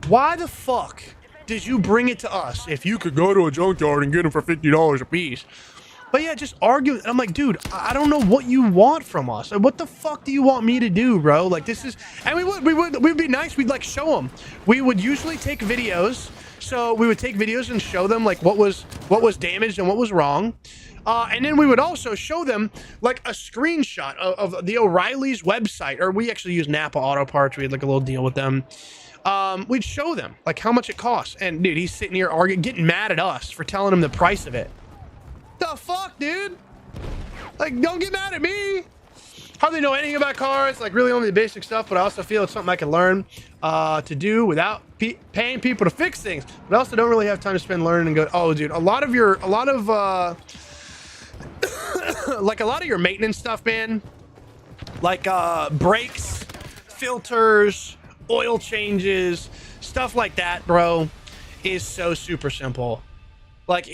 Why the fuck did you bring it to us if you could go to a junkyard and get them for $50 a piece? But yeah, just argue. I'm like, dude, I don't know what you want from us. What the fuck do you want me to do, bro? Like, this is, and we'd be nice. We'd like show them. We would usually take videos. So we would take videos and show them like what was damaged and what was wrong. And then we would also show them like a screenshot of the O'Reilly's website, or we actually use Napa Auto Parts. We had like a little deal with them. We'd show them like how much it costs. And dude, he's sitting here arguing, getting mad at us for telling him the price of it. The fuck, dude? Like, don't get mad at me. Hardly know anything about cars, like really only the basic stuff, but I also feel it's something I can learn to do without paying people to fix things. But I also don't really have time to spend learning and go, oh, dude, a lot of like a lot of your maintenance stuff, man, like brakes, filters, oil changes, stuff like that, bro, is so super simple. Like,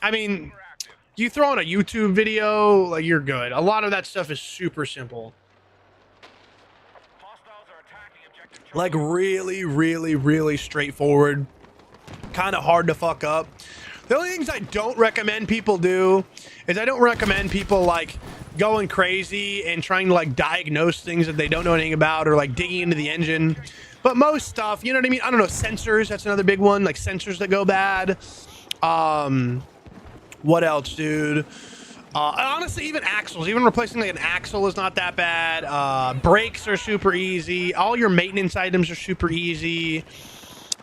I mean, you throw on a YouTube video, like, you're good. A lot of that stuff is super simple. Like, really, really, really straightforward. Kind of hard to fuck up. The only things I don't recommend people do is I don't recommend people, like, going crazy and trying to, like, diagnose things that they don't know anything about, or, like, digging into the engine. But most stuff, you know what I mean? I don't know, sensors, that's another big one. Like, sensors that go bad. What else, dude? Honestly, even axles. Even replacing like an axle is not that bad. Brakes are super easy. All your maintenance items are super easy.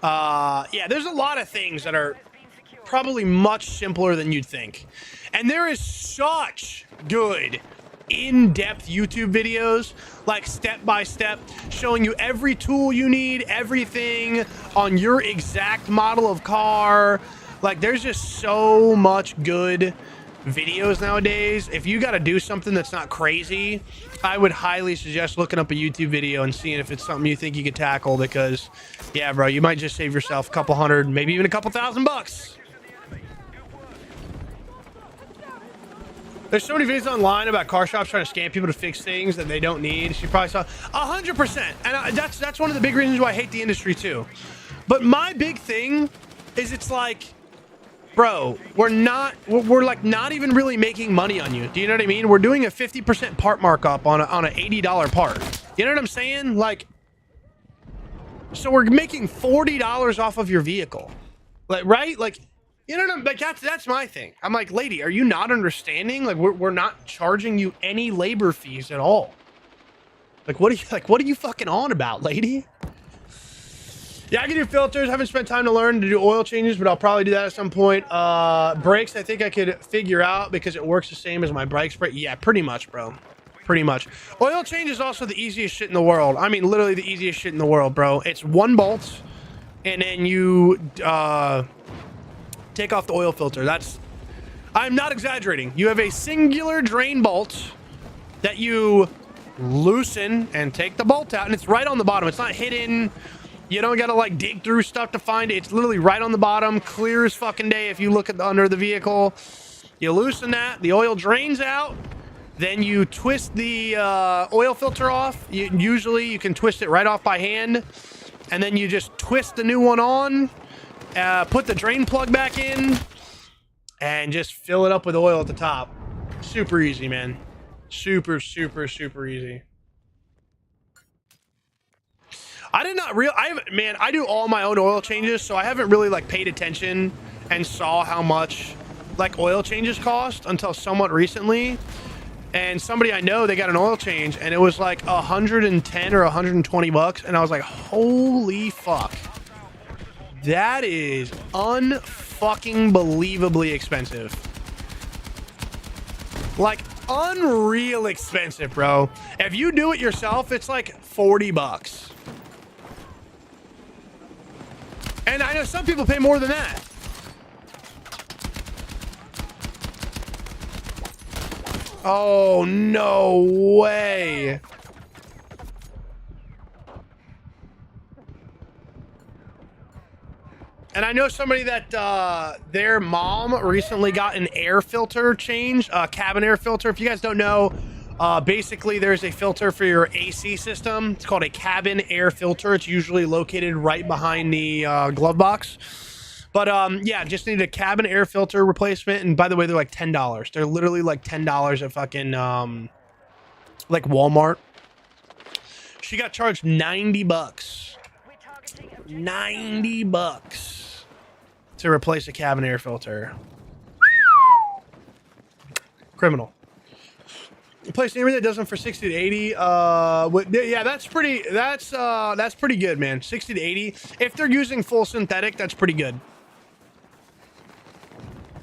Yeah, there's a lot of things that are probably much simpler than you'd think. And there is such good in-depth YouTube videos, like step-by-step, showing you every tool you need, everything on your exact model of car. Like, there's just so much good videos nowadays. If you got to do something that's not crazy, I would highly suggest looking up a YouTube video and seeing if it's something you think you could tackle, because, yeah, bro, you might just save yourself a couple hundred, maybe even a couple $1,000. There's so many videos online about car shops trying to scam people to fix things that they don't need. You probably saw 100%. And that's one of the big reasons why I hate the industry too. But my big thing is, it's like, bro, we're like not even really making money on you. Do you know what I mean? We're doing a 50% part markup on an $80 part. You know what I'm saying? Like, so we're making $40 off of your vehicle. Like, right? Like, you know what I'm, like, that's my thing. I'm like, lady, are you not understanding? Like, we're not charging you any labor fees at all. Like, what are you fucking on about, lady? Yeah, I can do filters. Haven't spent time to learn to do oil changes, but I'll probably do that at some point. Brakes, I think I could figure out because it works the same as my brake spray. Yeah, pretty much, bro. Pretty much. Oil change is also the easiest shit in the world. I mean, literally the easiest shit in the world, bro. It's one bolt, and then you take off the oil filter. I'm not exaggerating. You have a singular drain bolt that you loosen and take the bolt out, and it's right on the bottom. It's not hidden. You don't gotta like dig through stuff to find it. It's literally right on the bottom, clear as fucking day. If you look at the under the vehicle, you loosen that, the oil drains out. Then you twist the oil filter off. Usually you can twist it right off by hand, and then you just twist the new one on, put the drain plug back in, and just fill it up with oil at the top. Super easy, man. Super, super, super easy. I did not man, I do all my own oil changes, so I haven't really like paid attention and saw how much like oil changes cost until somewhat recently. And somebody I know, they got an oil change and it was like 110 or 120 bucks, and I was like, holy fuck. That is unfucking believably expensive. Like unreal expensive, bro. If you do it yourself, it's like 40 bucks. And I know some people pay more than that. Oh, no way. And I know somebody that their mom recently got an air filter change, cabin air filter. If you guys don't know, basically there's a filter for your AC system. It's called a cabin air filter. It's usually located right behind the glove box. But yeah, just need a cabin air filter replacement. And by the way, they're like $10. They're literally like $10 at fucking like Walmart. She got charged 90 bucks. 90 bucks to replace a cabin air filter. Criminal. Place everything that does them for 60 to 80. Yeah, that's pretty good, man. 60 to 80. If they're using full synthetic, that's pretty good.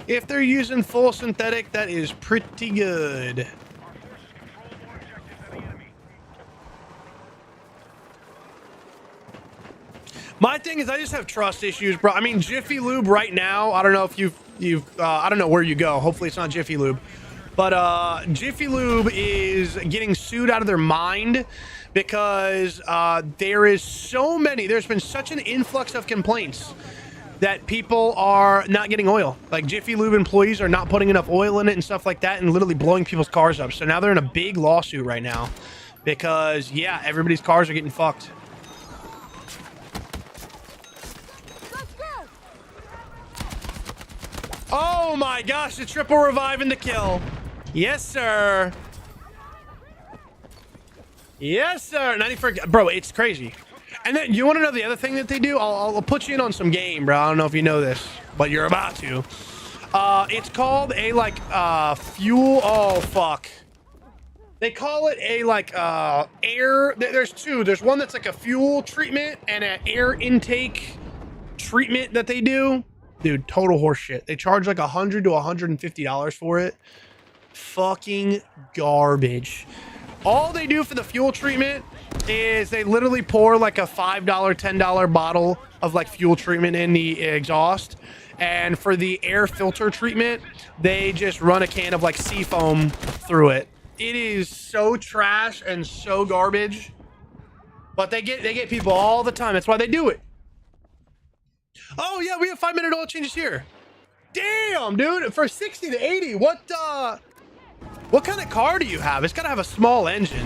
If they're using full synthetic, that is pretty good. My thing is I just have trust issues, bro. I mean, Jiffy Lube right now, I don't know if I don't know where you go. Hopefully it's not Jiffy Lube. But Jiffy Lube is getting sued out of their mind because there's been such an influx of complaints that people are not getting oil. Like Jiffy Lube employees are not putting enough oil in it and stuff like that, and literally blowing people's cars up. So now they're in a big lawsuit right now because, yeah, everybody's cars are getting fucked. Oh my gosh, the triple revive and the kill. Yes, sir. Yes, sir. 94, bro, it's crazy. And then you want to know the other thing that they do? I'll put you in on some game, bro. I don't know if you know this, but you're about to. It's called a fuel. Oh fuck. They call it a air. There's two. There's one that's like a fuel treatment and an air intake treatment that they do. Dude, total horseshit. They charge like $100 to $150 for it. Fucking garbage. All they do for the fuel treatment is they literally pour like a $5, $10 bottle of like fuel treatment in the exhaust. And for the air filter treatment, they just run a can of like seafoam through it. It is so trash and so garbage. But they get people all the time. That's why they do it. Oh yeah, we have 5-minute oil changes here. Damn, dude, for 60 to 80, what kind of car do you have? It's gotta have a small engine.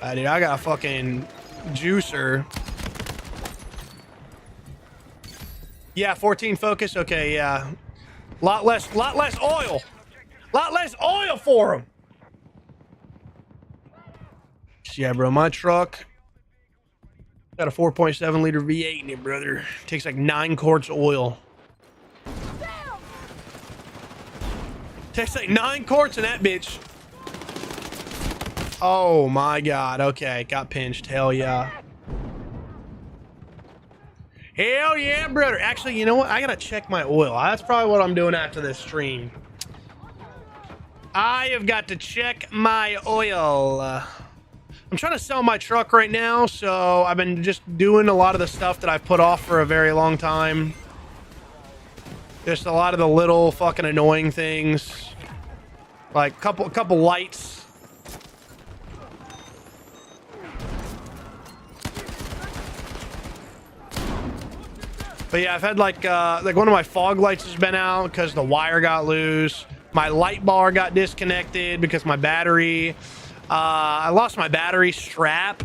Dude, I got a fucking juicer. Yeah, 14 Focus. Okay, yeah. Lot less oil. Lot less oil for them. Yeah, bro, my truck got a 4.7 liter V8 in it, brother. Takes like 9 quarts of oil. Takes like 9 quarts in that bitch. Oh my god. Okay, got pinched. Hell yeah. Hell yeah, brother. Actually, you know what? I gotta check my oil. That's probably what I'm doing after this stream. I have got to check my oil. I'm trying to sell my truck right now, so I've been just doing a lot of the stuff that I've put off for a very long time. Just a lot of the little fucking annoying things. Like couple lights. But yeah, I've had like one of my fog lights has been out because the wire got loose. My light bar got disconnected because my battery, I lost my battery strap.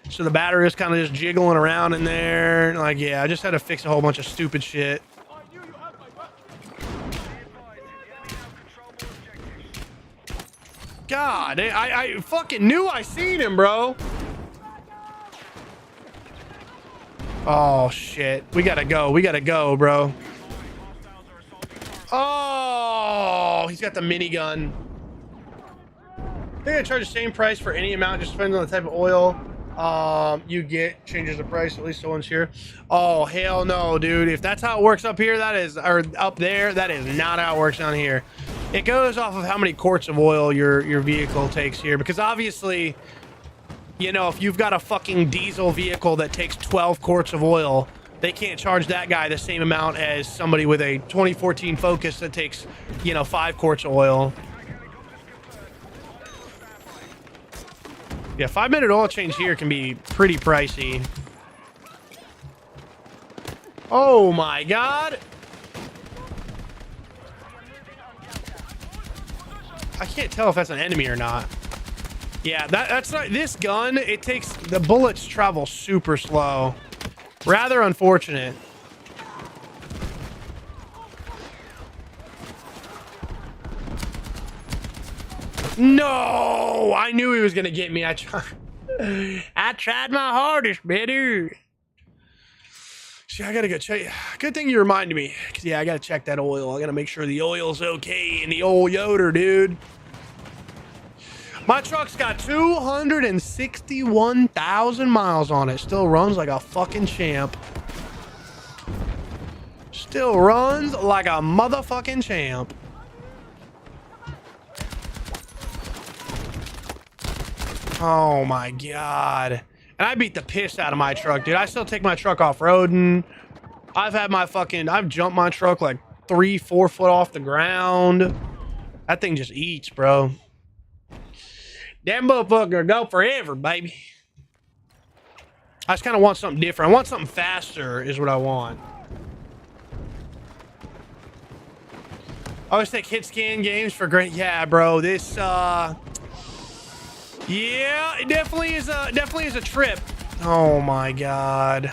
So the battery is kind of just jiggling around in there. Like, yeah, I just had to fix a whole bunch of stupid shit. God, I fucking knew I seen him, bro. Oh, shit. We gotta go. We gotta go, bro. Oh, he's got the minigun. They're gonna charge the same price for any amount, just depends on the type of oil you get. Changes the price, at least the ones here. Oh, hell no, dude. If that's how it works up here, that is, or up there, that is not how it works down here. It goes off of how many quarts of oil your vehicle takes here, because obviously, you know, if you've got a fucking diesel vehicle that takes 12 quarts of oil, they can't charge that guy the same amount as somebody with a 2014 Focus that takes, you know, 5 quarts of oil. Yeah, 5-minute oil change here can be pretty pricey. Oh my god. I can't tell if that's an enemy or not. Yeah, that's not this gun. It takes, the bullets travel super slow. Rather unfortunate. No, I knew he was gonna get me. I tried my hardest, better. See, I gotta go check. Good thing you reminded me. 'Cause yeah, I gotta check that oil. I gotta make sure the oil's okay in the old Yoder, dude. My truck's got 261,000 miles on it. Still runs like a fucking champ. Still runs like a motherfucking champ. Oh my god. And I beat the piss out of my truck, dude. I still take my truck off-roading. I've jumped my truck like 3-4 foot off the ground. That thing just eats, bro. That motherfucker go forever, baby. I just kind of want something different. I want something faster is what I want. I always take hit scan games for great. Yeah, bro. This, yeah, it definitely is a trip. Oh my god.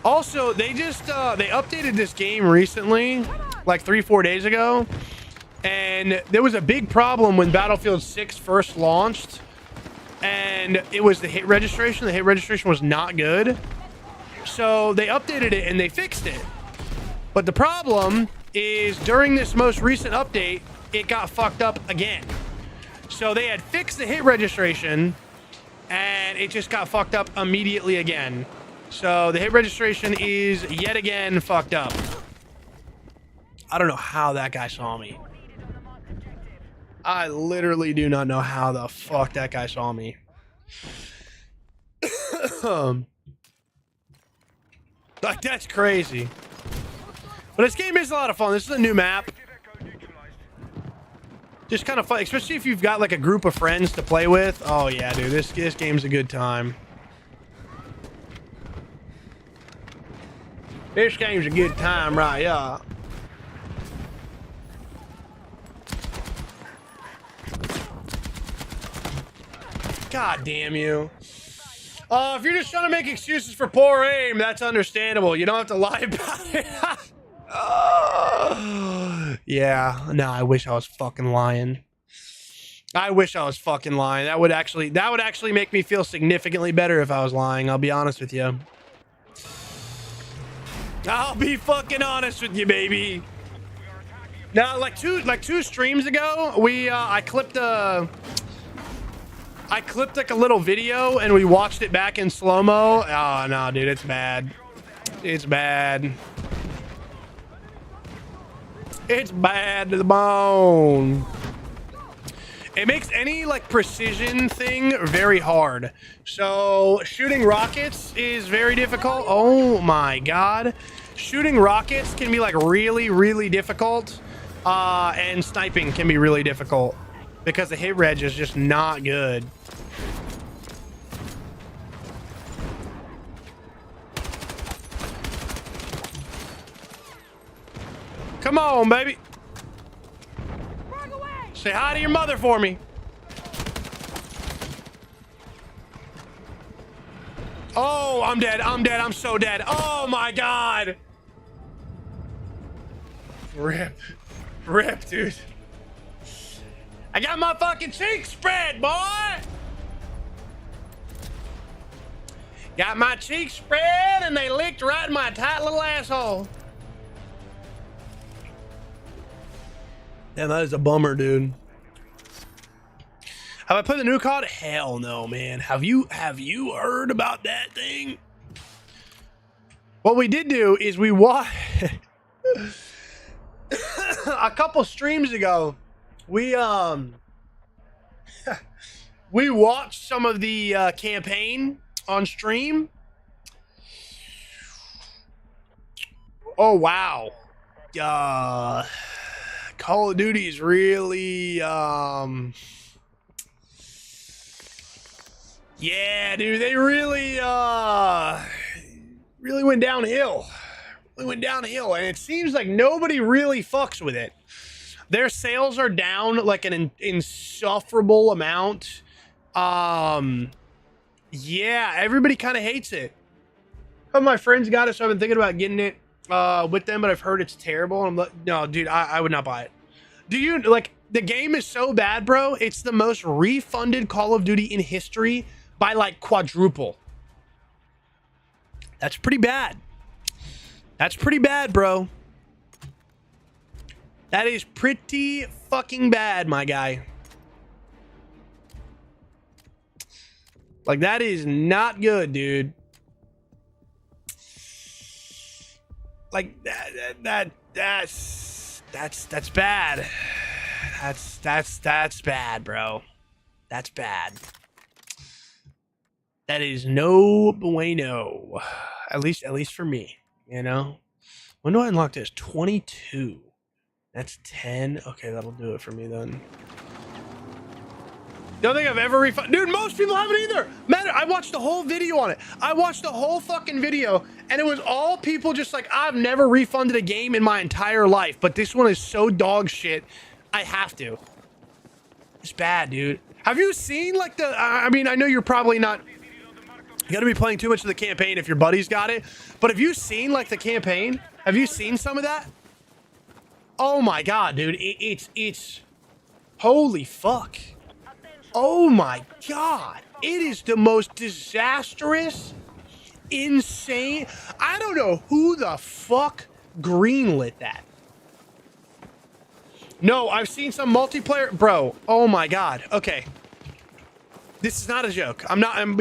Also, they just, they updated this game recently, like 3-4 days ago. And there was a big problem when Battlefield 6 first launched, and it was the hit registration. The hit registration was not good. So they updated it and they fixed it. But the problem is during this most recent update, it got fucked up again. So they had fixed the hit registration and it just got fucked up immediately again. So the hit registration is yet again fucked up. I don't know how that guy saw me. I literally do not know how the fuck that guy saw me. Like, that's crazy. But this game is a lot of fun. This is a new map. Just kind of fun, especially if you've got like a group of friends to play with. Oh yeah, dude, this game's a good time. This game's a good time, right? Yeah. God damn you. If you're just trying to make excuses for poor aim, that's understandable. You don't have to lie about it. Yeah, no, I wish I was fucking lying. I wish I was fucking lying. That would actually make me feel significantly better if I was lying. I'll be honest with you. I'll be fucking honest with you, baby. Now, like two streams ago, I clipped like a little video and we watched it back in slow-mo. Oh no, dude, it's bad. It's bad. It's bad to the bone. It makes any like precision thing very hard. So shooting rockets is very difficult. Oh my god. Shooting rockets can be like really, really difficult. And sniping can be really difficult because the hit reg is just not good. Come on, baby. Say hi to your mother for me. Oh, I'm dead. I'm dead. I'm so dead. Oh my god. Rip. Rip, dude. I got my fucking cheeks spread, boy. Got my cheeks spread and they licked right in my tight little asshole. Damn, that is a bummer, dude. Have I played the new COD? Hell no, man. Have you heard about that thing? What we did do is we watched a couple streams ago. We we watched some of the campaign on stream. Oh wow. Call of Duty is really yeah, dude, they really went downhill. Really went downhill, and it seems like nobody really fucks with it. Their sales are down like an insufferable amount. Yeah, everybody kind of hates it. Some of my friends got it, so I've been thinking about getting it with them, but I've heard it's terrible. And I'm like, no, dude, I would not buy it. Do you like the game is so bad, bro? It's the most refunded Call of Duty in history by like quadruple. That's pretty bad. That's pretty bad, bro. That is pretty fucking bad, my guy. Like, that is not good, dude. Like, that's bad. That's bad, bro. That's bad. That is no bueno. At least for me, you know? When do I unlock this? 22. That's 10. Okay, that'll do it for me then. Don't think I've ever refunded. Dude, most people haven't either. Man, I watched the whole video on it. I watched the whole fucking video, and it was all people just like, I've never refunded a game in my entire life, but this one is so dog shit, I have to. It's bad, dude. Have you seen like the, I mean, I know you're probably not, you gotta be playing too much of the campaign if your buddy's got it, but have you seen like the campaign? Have you seen some of that? Oh my God, dude, it's, holy fuck. Oh my God. It is the most disastrous, insane. I don't know who the fuck greenlit that. No, I've seen some multiplayer. Bro, oh my God. Okay. This is not a joke.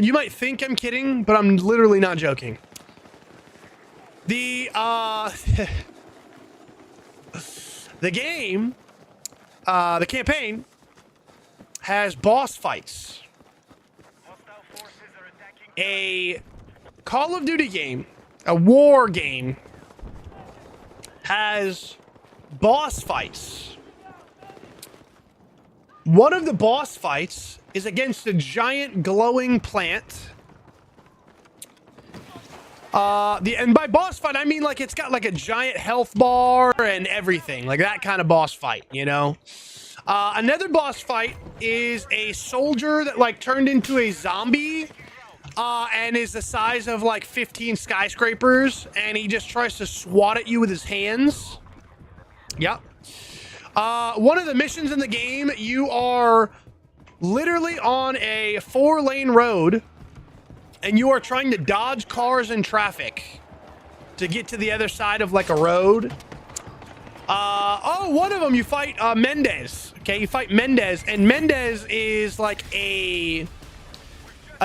You might think I'm kidding, but I'm literally not joking. The game, the campaign has boss fights. A Call of Duty game, a war game, has boss fights. One of the boss fights is against a giant glowing plant. And by boss fight, I mean like it's got like a giant health bar and everything, like that kind of boss fight, you know? Another boss fight is a soldier that like turned into a zombie and is the size of like 15 skyscrapers, and he just tries to swat at you with his hands. Yep. One of the missions in the game, you are literally on a 4-lane road and you are trying to dodge cars and traffic to get to the other side of like a road. Oh know one of them. You fight Mendez. Okay, you fight Mendez, and Mendez is like a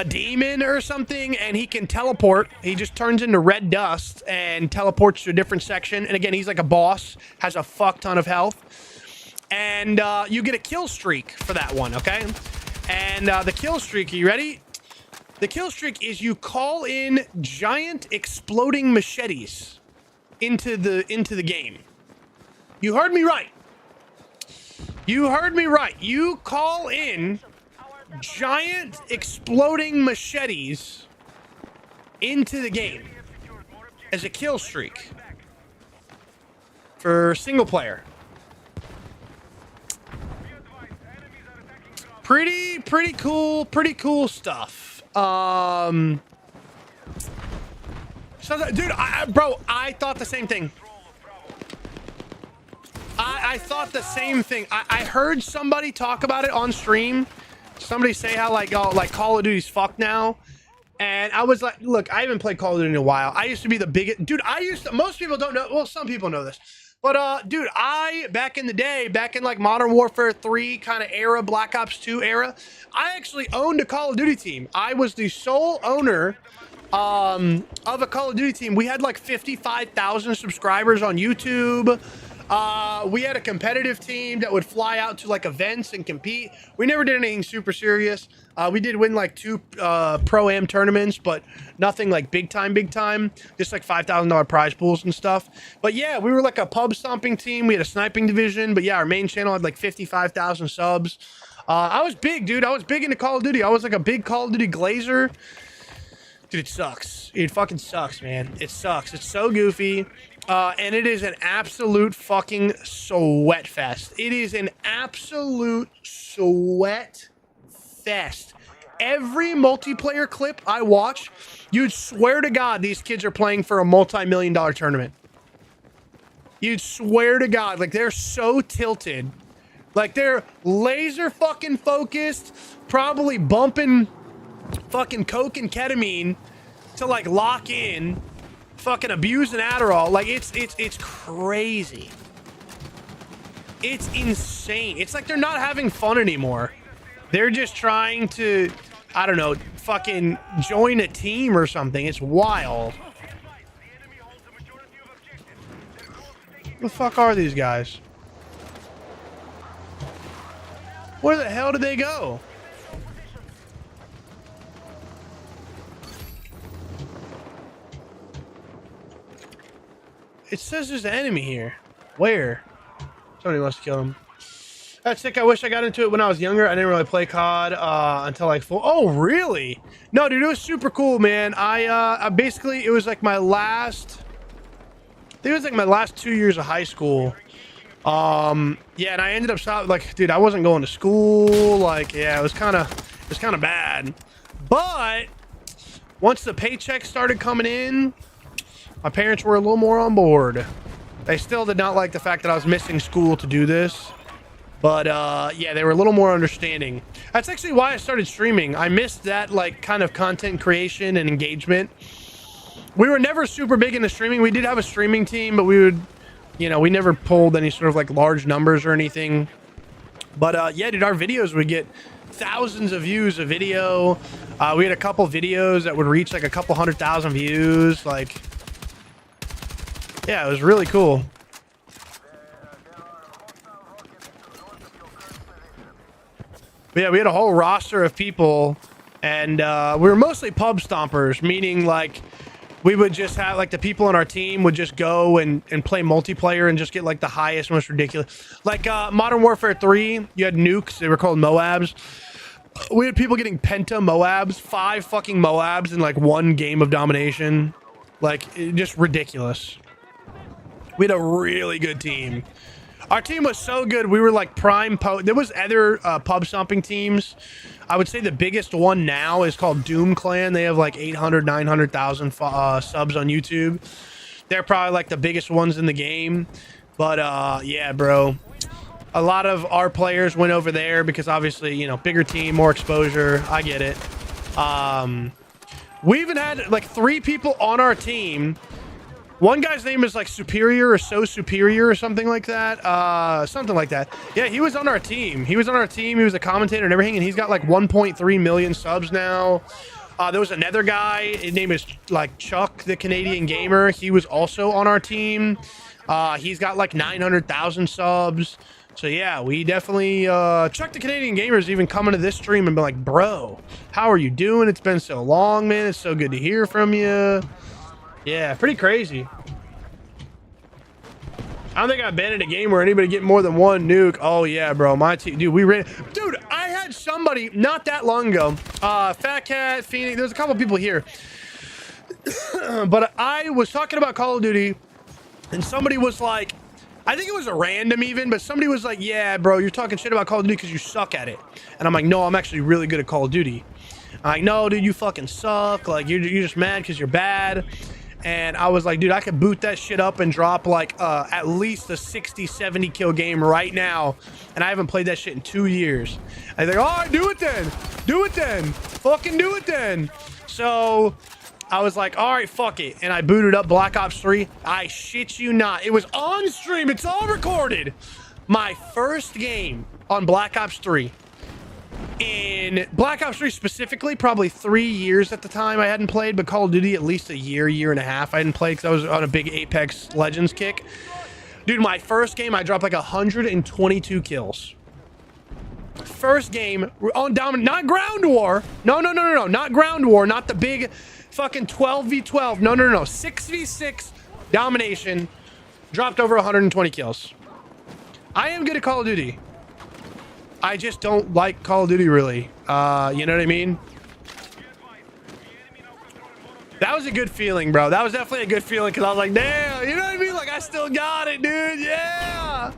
demon or something, and he can teleport. He just turns into red dust and teleports to a different section. And again, he's like a boss, has a fuck ton of health, and you get a kill streak for that one. Okay, and the kill streak. Are you ready? The kill streak is you call in giant exploding machetes into the game. You heard me right. You heard me right. You call in giant exploding machetes into the game as a kill streak for single player. Pretty cool stuff. So dude, bro, I thought the same thing. I thought the same thing. I heard somebody talk about it on stream. Somebody say how like Call of Duty's fucked now. And I was like, look, I haven't played Call of Duty in a while. I used to be the biggest dude. Most people don't know. Well, some people know this. But dude, back in the day, back in like Modern Warfare 3 kind of era, Black Ops 2 era, I actually owned a Call of Duty team. I was the sole owner of a Call of Duty team. We had like 55,000 subscribers on YouTube. We had a competitive team that would fly out to like events and compete. We never did anything super serious. We did win like 2 pro-am tournaments, but nothing like big time, just like $5,000 prize pools and stuff. But yeah, we were like a pub stomping team. We had a sniping division, but yeah, our main channel had like 55,000 subs. I was big, dude. I was big into Call of Duty. I was like a big Call of Duty glazer. Dude, it sucks. It fucking sucks, man. It sucks. It's so goofy. And it is an absolute fucking sweat fest. It is an absolute sweat fest. Every multiplayer clip I watch, you'd swear to God these kids are playing for a multi-million-dollar tournament. You'd swear to God. Like, they're so tilted. Like, they're laser fucking focused, probably bumping fucking coke and ketamine to, like, lock in. Fucking abusing Adderall. Like, it's crazy. It's insane. It's like they're not having fun anymore. They're just trying to, I don't know, fucking join a team or something. It's wild. Who the fuck are these guys? Where the hell did they go? It says there's an enemy here. Where? Somebody wants to kill him. That's sick. I wish I got into it when I was younger. I didn't really play COD until like full. Oh, really? No, dude, it was super cool, man. I basically, it was like my last, I think it was like my last 2 years of high school. Yeah, and I ended up like, dude, I wasn't going to school. Like, yeah, it was kind of bad. But once the paychecks started coming in, my parents were a little more on board. They still did not like the fact that I was missing school to do this. But, yeah, they were a little more understanding. That's actually why I started streaming. I missed that, like, kind of content creation and engagement. We were never super big into streaming. We did have a streaming team, but we would, you know, we never pulled any sort of, like, large numbers or anything. But, yeah, dude, our videos would get thousands of views a video. We had a couple videos that would reach, like, a couple 100,000 views. Like, yeah, it was really cool. But yeah, we had a whole roster of people, and we were mostly pub stompers, meaning like we would just have like the people on our team would just go and play multiplayer and just get like the highest, most ridiculous. Like Modern Warfare 3, you had nukes. They were called Moabs. We had people getting penta Moabs, 5 fucking Moabs in like 1 game of domination. Like, just ridiculous. We had a really good team. Our team was so good. We were like prime. There was other pub stomping teams. I would say the biggest one now is called Doom Clan. They have like 800, 900,000 subs on YouTube. They're probably like the biggest ones in the game. But yeah, bro. A lot of our players went over there because obviously, you know, bigger team, more exposure. I get it. We even had like 3 people on our team One guy's name is like Superior or So Superior or something like that. Something like that. Yeah, he was on our team. He was a commentator and everything, and he's got like 1.3 million subs now. There was another guy. His name is like Chuck, the Canadian gamer. He was also on our team. He's got like 900,000 subs. So yeah, we definitely Chuck the Canadian Gamer's even coming to this stream and be like, bro, how are you doing? It's been so long, man. It's so good to hear from you. Yeah, pretty crazy. I don't think I've been in a game where anybody get more than one nuke. Oh yeah, bro, my team, dude. Dude, I had somebody not that long ago. Fat Cat, Phoenix. There's a couple people here, but I was talking about Call of Duty, and somebody was like, I think it was a random even, but somebody was like, yeah, bro, you're talking shit about Call of Duty because you suck at it. And I'm like, no, I'm actually really good at Call of Duty. I'm like, no, dude, you fucking suck. Like, you're just mad because you're bad. And I was like, dude, I could boot that shit up and drop like at least a 60, 70 kill game right now. And I haven't played that shit in 2 years. I think, all right, do it then. Do it then. Fucking do it then. So I was like, all right, fuck it. And I booted up Black Ops 3. I shit you not. It was on stream. It's all recorded. My first game on Black Ops 3. In Black Ops 3 specifically, probably 3 years at the time I hadn't played, but Call of Duty at least a year and a half I hadn't played because I was on a big Apex Legends kick. Dude, my first game, I dropped like 122 kills. First game on dominant, not ground war. No, not ground war, not the big fucking 12v12. No. 6v6 domination. Dropped over 120 kills. I am good at Call of Duty. I just don't like Call of Duty really. You know what I mean? That was a good feeling, bro. That was definitely a good feeling because I was like, damn, you know what I mean? Like, I still got it, dude. Yeah.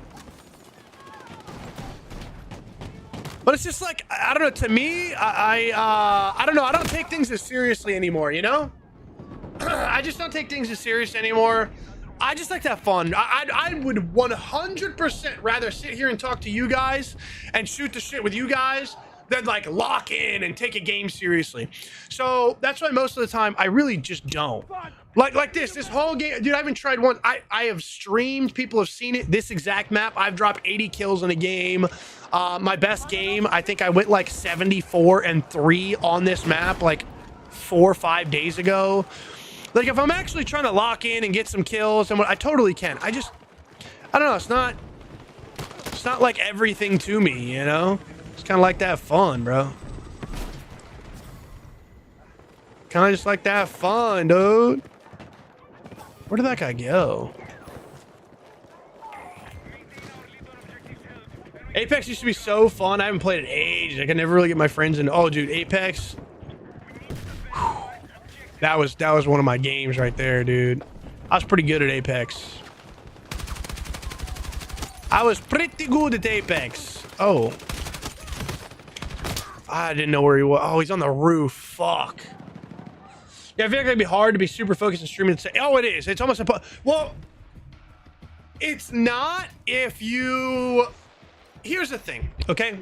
But it's just like, I don't know. To me, I don't know. I don't take things as seriously anymore, you know? I just don't take things as serious anymore. I just like to have fun. I would 100% rather sit here and talk to you guys and shoot the shit with you guys than like lock in and take a game seriously. So that's why most of the time I really just don't. Like this whole game, dude, I haven't tried one. I have streamed, people have seen it. This exact map, I've dropped 80 kills in a game. My best game, I think I went like 74-3 on this map like 4 or 5 days ago. Like, if I'm actually trying to lock in and get some kills, and I totally can. I don't know. It's not like everything to me, you know? It's kind of like to have fun, bro. Kind of just like to have fun, dude. Where did that guy go? Apex used to be so fun. I haven't played it in ages. I could never really get my friends in. Oh, dude, Apex. Whew. That was one of my games right there, dude. I was pretty good at Apex. I was pretty good at Apex. Oh. I didn't know where he was. Oh, he's on the roof. Fuck. Yeah, I feel like it'd be hard to be super focused and streaming and say, oh, it is. It's almost a... Well, it's not if you... Here's the thing, okay?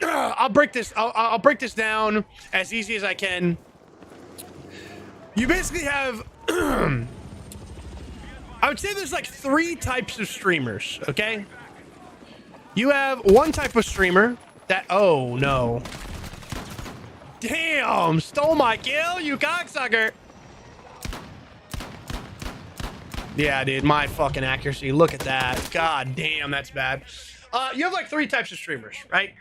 I'll break this down as easy as I can. You basically have, I would say there's like 3 types of streamers, okay? You have one type of streamer that, oh no. Damn, stole my kill, you cocksucker. Yeah, dude, my fucking accuracy, look at that. God damn, that's bad. You have like 3 types of streamers, right?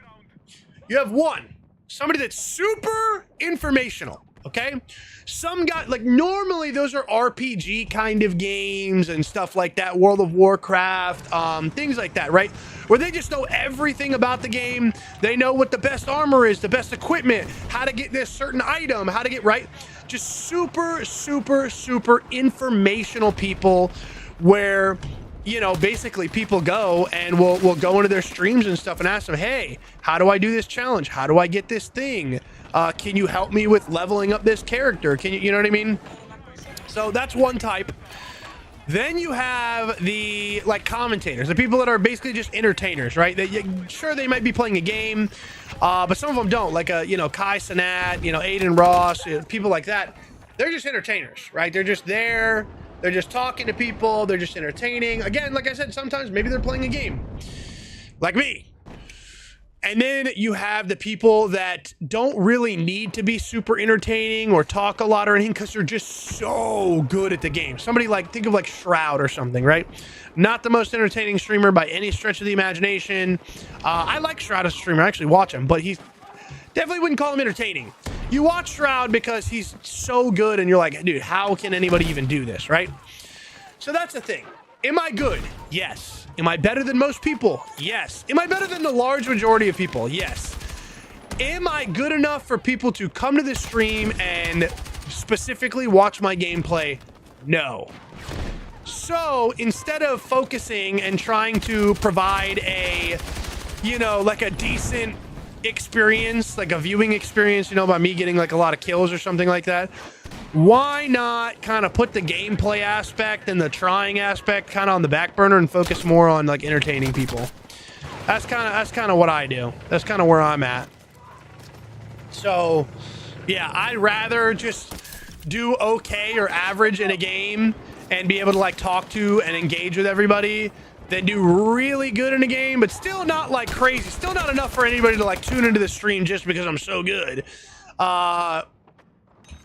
You have one, somebody that's super informational. Okay, some guy, like, normally those are RPG kind of games and stuff like that, World of Warcraft, things like that, right? Where they just know everything about the game. They know what the best armor is, the best equipment, how to get this certain item, how to get right. Just super informational people where, you know, basically people go and will go into their streams and stuff and ask them, hey, how do I do this challenge? How do I get this thing? Can you help me with leveling up this character? Can you know what I mean? So that's one type. Then you have the like commentators, the people that are basically just entertainers, right? Sure, they might be playing a game, but some of them don't. Like you know, Kai Cenat, you know, Aiden Ross, you know, people like that. They're just entertainers, right? They're just there. They're just talking to people. They're just entertaining. Again, like I said, sometimes maybe they're playing a game. Like me. And then you have the people that don't really need to be super entertaining or talk a lot or anything because they're just so good at the game. Somebody like, think of like Shroud or something, right? Not the most entertaining streamer by any stretch of the imagination. I like Shroud as a streamer. I actually watch him, but he's definitely wouldn't call him entertaining. You watch Shroud because he's so good and you're like, dude, how can anybody even do this, right? So that's the thing. Am I good? Yes. Am I better than most people? Yes. Am I better than the large majority of people? Yes. Am I good enough for people to come to this stream and specifically watch my gameplay? No. So instead of focusing and trying to provide a, you know, like a decent experience, like a viewing experience, you know, by me getting like a lot of kills or something like that, why not kind of put the gameplay aspect and the trying aspect kind of on the back burner and focus more on like entertaining people? That's kind of what I do. That's kind of where I'm at. So yeah, I'd rather just do okay or average in a game and be able to like talk to and engage with everybody than do really good in a game, but still not like crazy, still not enough for anybody to like tune into the stream just because I'm so good.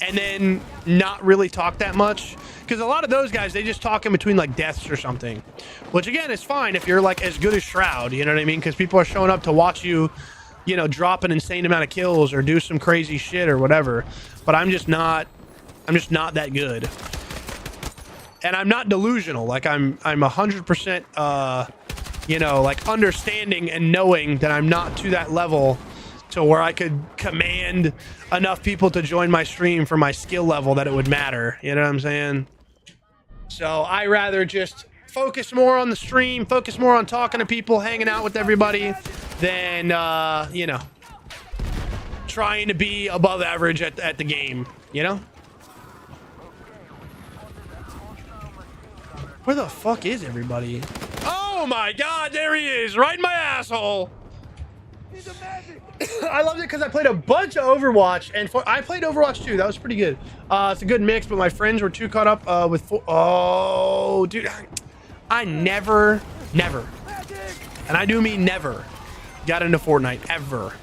And then not really talk that much, because a lot of those guys, they just talk in between like deaths or something, which again is fine if you're like as good as Shroud, you know what I mean? Because people are showing up to watch you, you know, drop an insane amount of kills or do some crazy shit or whatever. But I'm just not that good, and I'm not delusional. Like I'm 100% you know, like understanding and knowing that I'm not to that level to where I could command enough people to join my stream for my skill level that it would matter. You know what I'm saying? So I rather just focus more on the stream, focus more on talking to people, hanging out with everybody, than, you know, trying to be above average at the game, you know? Where the fuck is everybody? Oh my God, there he is, right in my asshole. I loved it because I played a bunch of Overwatch, and I played Overwatch 2. That was pretty good. It's a good mix, but my friends were too caught up with... Oh, dude. I never, and I do mean never, got into Fortnite, ever.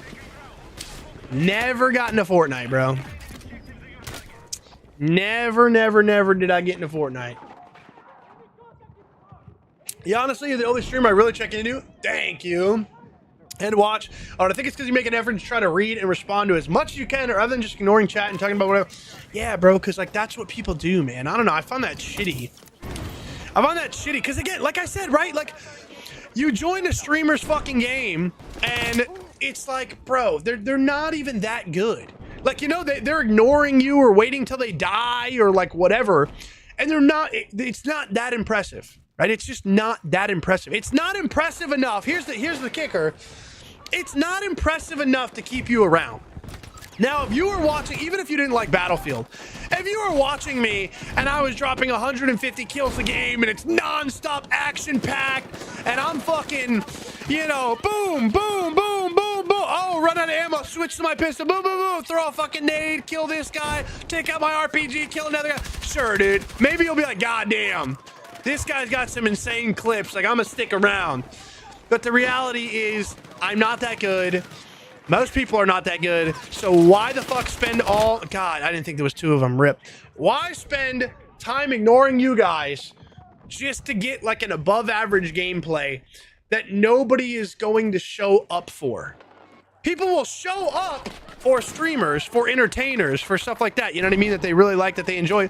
Never got into Fortnite, bro. Never did I get into Fortnite. Yeah, honestly, you're the only streamer I really check into. Thank you. And watch. I think it's because you make an effort to try to read and respond to as much as you can, or other than just ignoring chat and talking about whatever. Yeah, bro, because like that's what people do, man. I don't know. I find that shitty. Because again, like I said, right? Like you join a streamer's fucking game, and it's like, bro, they're not even that good. Like, you know, they're ignoring you or waiting till they die or like whatever, and they're not. It's not that impressive, right? It's just not that impressive. It's not impressive enough. Here's the kicker. It's not impressive enough to keep you around. Now, if you were watching, even if you didn't like Battlefield, if you were watching me and I was dropping 150 kills a game and it's non-stop action-packed and I'm fucking, you know, boom, boom, boom, boom, boom. Oh, run out of ammo, switch to my pistol, boom, boom, boom, throw a fucking nade, kill this guy, take out my RPG, kill another guy. Sure, dude. Maybe you'll be like, God damn, this guy's got some insane clips. Like, I'm gonna stick around. But the reality is, I'm not that good. Most people are not that good. So why the fuck spend all... God, I didn't think there was two of them. Rip. Why spend time ignoring you guys just to get like an above average gameplay that nobody is going to show up for? People will show up for streamers, for entertainers, for stuff like that. You know what I mean? That they really like, that they enjoy.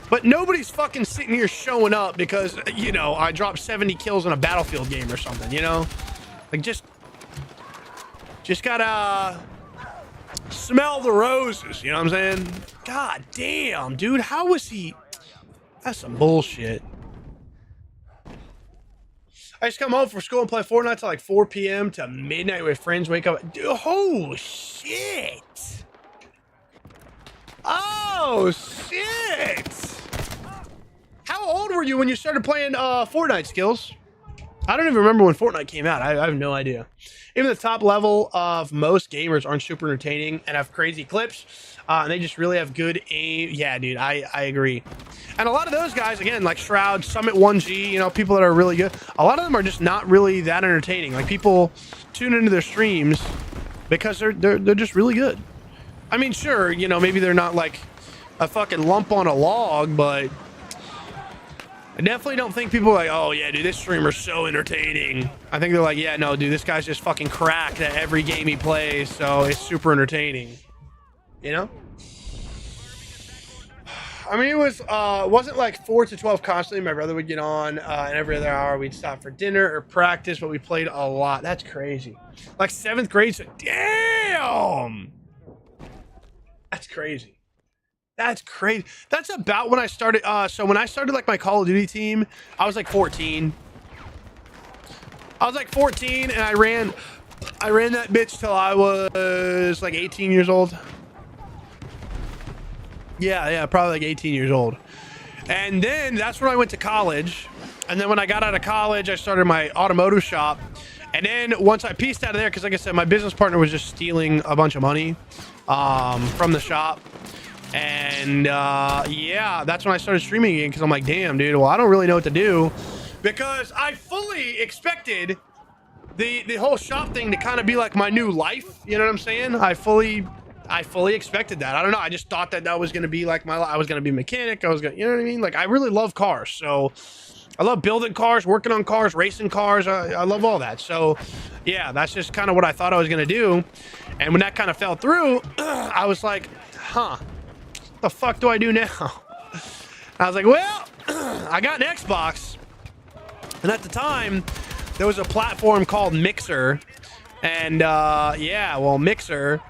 But nobody's fucking sitting here showing up because, you know, I dropped 70 kills in a Battlefield game or something, you know? Like, just gotta smell the roses, you know what I'm saying? God damn, dude, how was he? That's some bullshit. I just come home from school and play Fortnite till like 4 p.m. to midnight with friends, wake up. Dude, oh, shit. Oh, shit. How old were you when you started playing Fortnite, Skills? I don't even remember when Fortnite came out. I have no idea. Even the top level of most gamers aren't super entertaining and have crazy clips. And they just really have good aim. Yeah, dude, I agree. And a lot of those guys, again, like Shroud, Summit 1G, you know, people that are really good, a lot of them are just not really that entertaining. Like, people tune into their streams because they're just really good. I mean, sure, you know, maybe they're not like a fucking lump on a log, but I definitely don't think people are like, oh yeah, dude, this streamer's so entertaining. I think they're like, yeah, no, dude, this guy's just fucking cracked at every game he plays, so it's super entertaining. You know? I mean, it wasn't like 4 to 12 constantly. My brother would get on, and every other hour we'd stop for dinner or practice, but we played a lot. That's crazy. Like 7th grade, so damn! That's crazy. That's crazy. That's about when I started. So when I started like my Call of Duty team, I was like 14. I was like 14 and I ran that bitch till I was like 18 years old. Yeah, probably like 18 years old. And then that's when I went to college. And then when I got out of college, I started my automotive shop. And then once I pieced out of there, because like I said, my business partner was just stealing a bunch of money from the shop. And yeah, that's when I started streaming again, because I'm like, damn, dude, well, I don't really know what to do, because I fully expected the whole shop thing to kind of be like my new life. You know what I'm saying? I fully expected that. I don't know. I just thought that was going to be like I was going to be a mechanic. I was going to, you know what I mean? Like, I really love cars. So I love building cars, working on cars, racing cars. I love all that. So yeah, that's just kind of what I thought I was going to do. And when that kind of fell through, I was like, huh, the fuck do I do now? I was like, well, I got an Xbox. And at the time, there was a platform called Mixer. And yeah, well, Mixer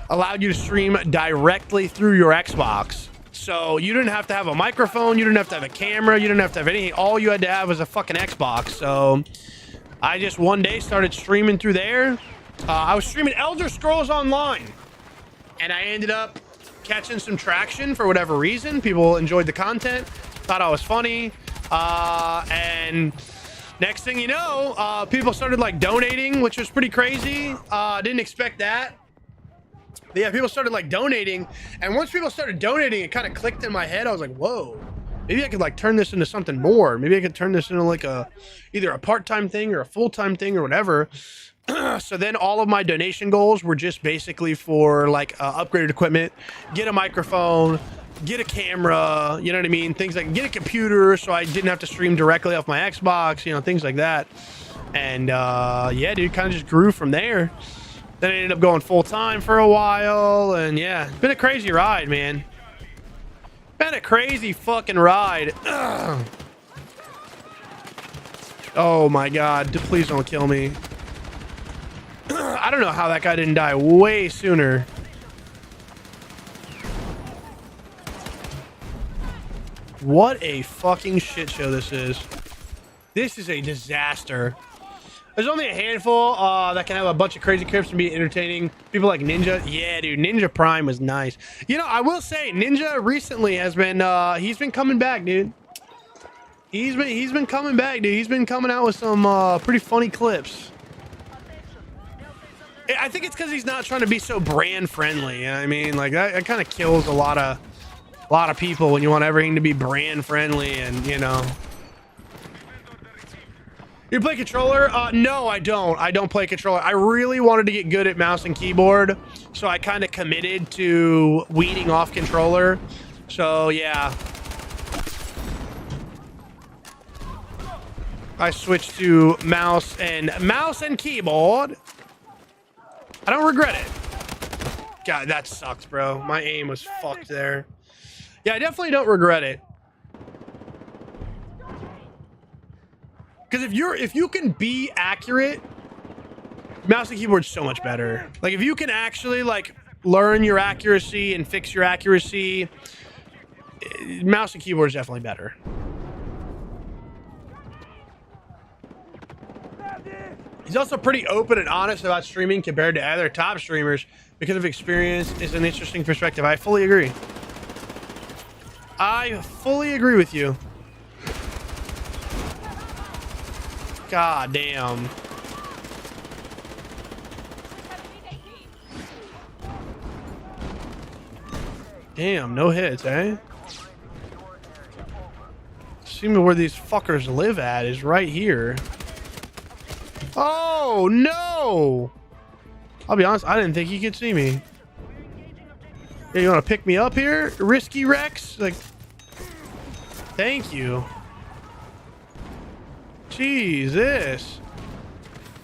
allowed you to stream directly through your Xbox. So you didn't have to have a microphone, you didn't have to have a camera, you didn't have to have anything. All you had to have was a fucking Xbox. So I just one day started streaming through there. I was streaming Elder Scrolls Online, and I ended up catching some traction for whatever reason. People enjoyed the content, thought I was funny, and next thing you know, people started like donating, which was pretty crazy. Didn't expect that. But yeah, people started like donating, and once people started donating, it kind of clicked in my head. I was like, whoa, maybe I could like turn this into something more. Maybe I could turn this into like either a part-time thing or a full-time thing or whatever. So then all of my donation goals were just basically for like upgraded equipment, get a microphone, get a camera, you know what I mean? Things like get a computer so I didn't have to stream directly off my Xbox, you know, things like that. And yeah, dude, kind of just grew from there. Then I ended up going full time for a while, and yeah, it's been a crazy ride, man. Been a crazy fucking ride. Ugh. Oh my God, please don't kill me. I don't know how that guy didn't die way sooner. What a fucking shit show this is. This is a disaster. There's only a handful that can have a bunch of crazy clips and be entertaining. People like Ninja. Yeah, dude, Ninja Prime was nice. You know, I will say Ninja recently has been he's been coming back, dude. He's been coming back, dude. He's been coming out with some pretty funny clips. I think it's because he's not trying to be so brand friendly. You know what I mean? Like that kind of kills a lot of people when you want everything to be brand friendly, and you know. You play controller? No, I don't. I don't play controller. I really wanted to get good at mouse and keyboard, so I kind of committed to weeding off controller. So yeah, I switched to mouse and keyboard. I don't regret it. God, that sucks, bro. My aim was fucked there. Yeah, I definitely don't regret it. Because if you can be accurate, mouse and keyboard's so much better. Like if you can actually like learn your accuracy and fix your accuracy, mouse and keyboard is definitely better. He's also pretty open and honest about streaming compared to other top streamers because of experience. Is an interesting perspective. I fully agree. I fully agree with you. God damn. Damn, no hits, eh? Seems where these fuckers live at is right here. Oh, no! I'll be honest, I didn't think he could see me. Yeah, you want to pick me up here? Risky Rex? Like, thank you. Jesus.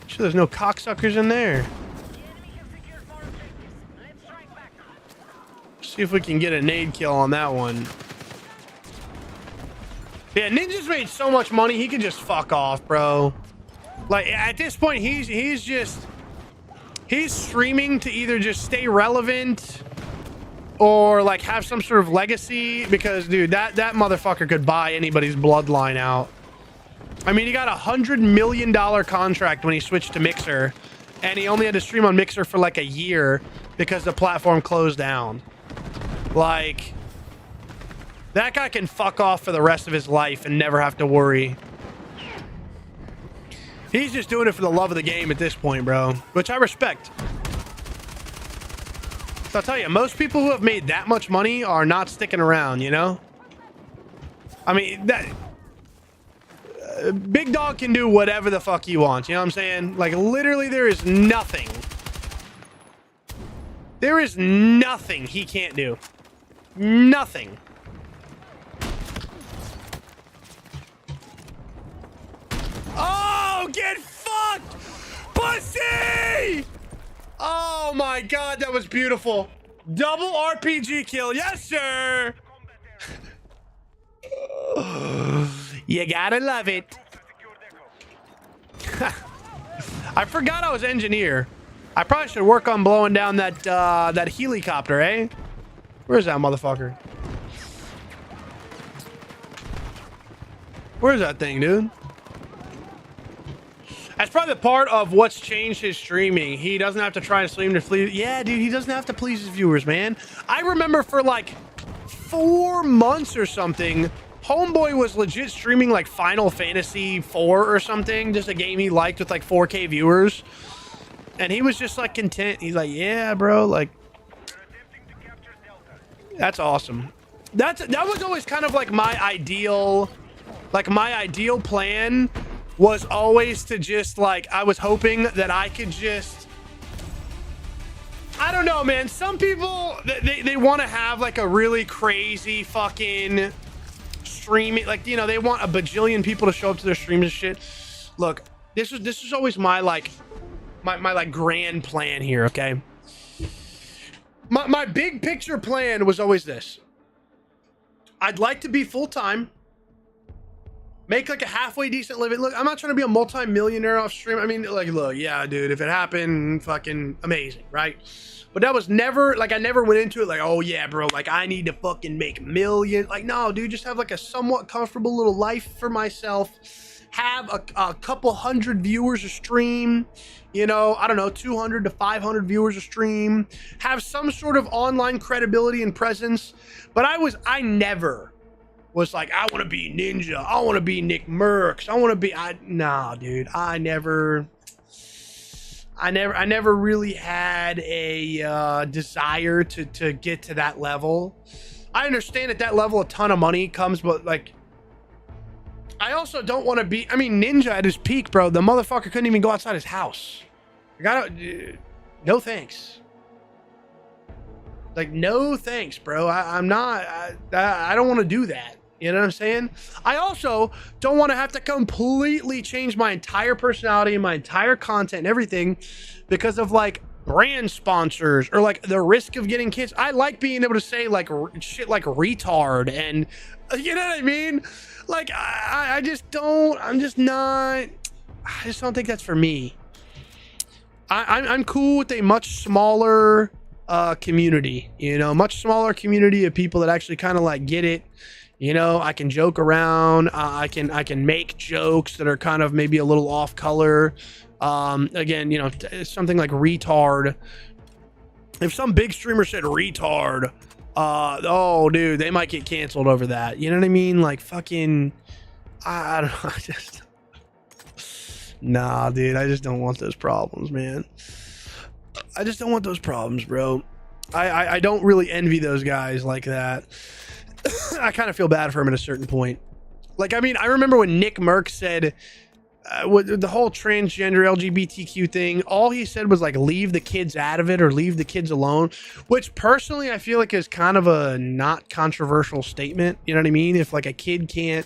Sure there's no cocksuckers in there. See if we can get a nade kill on that one. Yeah, Ninja's made so much money, he can just fuck off, bro. Like, at this point, he's streaming to either just stay relevant or like have some sort of legacy, because dude, that motherfucker could buy anybody's bloodline out. I mean, he got $100 million contract when he switched to Mixer, and he only had to stream on Mixer for like a year because the platform closed down. Like, that guy can fuck off for the rest of his life and never have to worry. He's just doing it for the love of the game at this point, bro, which I respect. So I'll tell you, most people who have made that much money are not sticking around, you know? I mean, that Big Dog can do whatever the fuck he wants, you know what I'm saying? Like, literally, there is nothing. There is nothing he can't do. Nothing. Oh, get fucked! Pussy! Oh my god, that was beautiful. Double RPG kill. Yes, sir! You gotta love it. I forgot I was engineer. I probably should work on blowing down that that helicopter, eh? Where's that motherfucker? Where's that thing, dude? That's probably the part of what's changed his streaming. He doesn't have to try to stream to please. Yeah, dude, he doesn't have to please his viewers, man. I remember for like 4 months or something, Homeboy was legit streaming like Final Fantasy 4 or something, just a game he liked with like 4K viewers. And he was just like content. He's like, yeah, bro, like, that's awesome. That was always kind of like my ideal plan was always to just like, I was hoping that I could just, I don't know, man. Some people, they want to have like a really crazy fucking streaming, like, you know, they want a bajillion people to show up to their streams and shit. Look, this was always my like, my like grand plan here, okay? My big picture plan was always this. I'd like to be full-time, make like a halfway decent living. Look, I'm not trying to be a multi-millionaire off stream. I mean, like, look, yeah, dude, if it happened, fucking amazing, right? But that was never, like, I never went into it like, oh yeah, bro, like I need to fucking make millions. Like, no, dude, just have like a somewhat comfortable little life for myself. Have a couple hundred viewers a stream, you know, I don't know, 200 to 500 viewers a stream. Have some sort of online credibility and presence. But I never was like, I want to be Ninja. I want to be Nick Mercs. I want to be, nah, dude. I never really had a desire to get to that level. I understand at that level a ton of money comes, but like, I also don't want to be, I mean, Ninja at his peak, bro, the motherfucker couldn't even go outside his house. No thanks. Like, no thanks, bro. I don't want to do that. You know what I'm saying? I also don't want to have to completely change my entire personality and my entire content and everything because of like brand sponsors or like the risk of getting kids. I like being able to say like shit like retard and you know what I mean? Like I just don't, I just don't think that's for me. I'm cool with a much smaller community, you know, much smaller community of people that actually kind of like get it. You know, I can joke around. I can make jokes that are kind of maybe a little off color. Again, you know, something like retard. If some big streamer said retard, oh, dude, they might get canceled over that. You know what I mean? Like fucking, I don't know. Nah, dude, I just don't want those problems, man. I just don't want those problems, bro. I don't really envy those guys like that. I kind of feel bad for him at a certain point. Like, I mean, I remember when Nick Merck said the whole transgender LGBTQ thing, all he said was like, leave the kids out of it or leave the kids alone, which personally I feel like is kind of a not controversial statement. You know what I mean? If like a kid can't,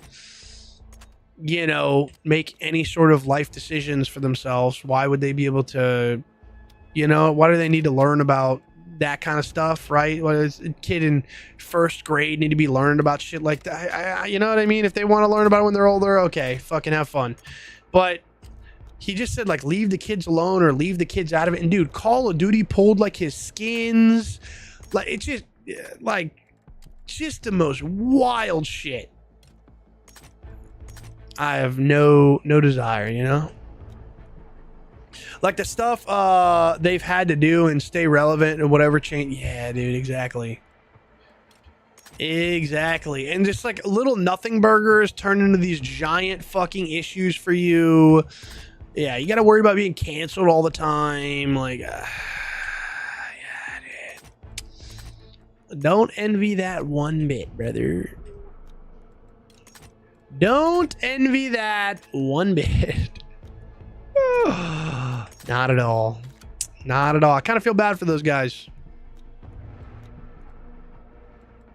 you know, make any sort of life decisions for themselves, why would they be able to, you know, why do they need to learn about that kind of stuff, right? What is a kid in first grade need to be learned about shit like that? You know what I mean? If they want to learn about it when they're older, okay, fucking have fun. But he just said like, leave the kids alone or leave the kids out of it. And dude, Call of Duty pulled like his skins, like it's just like just the most wild shit. I have no desire, you know. Like the stuff they've had to do and stay relevant and whatever change. Yeah, dude, exactly. Exactly. And just like little nothing burgers turn into these giant fucking issues for you. Yeah, you got to worry about being canceled all the time. Like, yeah, dude. Don't envy that one bit, brother. Don't envy that one bit. Not at all. Not at all. I kind of feel bad for those guys.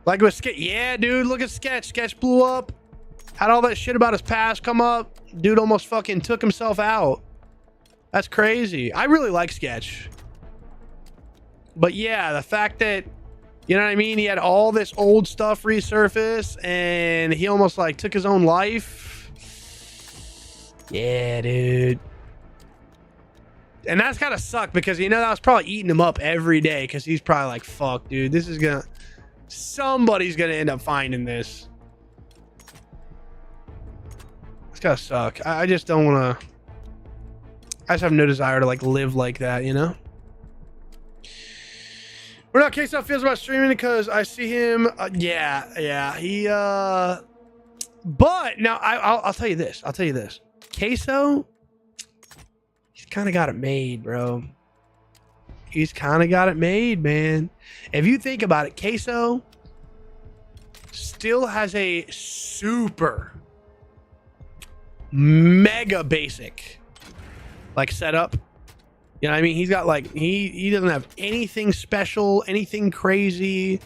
Like with Sketch. Yeah, dude, look at Sketch. Sketch blew up. Had all that shit about his past come up. Dude almost fucking took himself out. That's crazy. I really like Sketch. But yeah, the fact that, you know what I mean? He had all this old stuff resurface and he almost like took his own life. Yeah, dude. And that's gotta suck because, you know, that was probably eating him up every day because he's probably like, fuck, dude, this is gonna, somebody's gonna end up finding this. It's gotta suck. I just don't wanna, I just have no desire to like live like that, you know? We're not case how feels about streaming because I see him. Yeah. He, but now I'll tell you this. Queso, he's kind of got it made, bro. He's kind of got it made, man. If you think about it, Queso still has a super mega basic like setup. You know what I mean? He's got like, he doesn't have anything special, anything crazy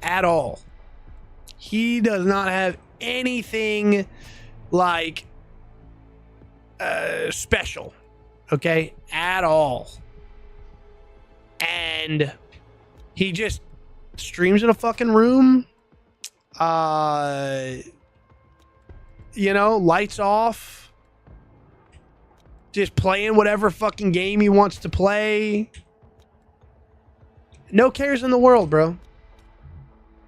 at all. He does not have anything like special, okay, at all. And he just streams in a fucking room, you know, lights off, just playing whatever fucking game he wants to play. No cares in the world, bro.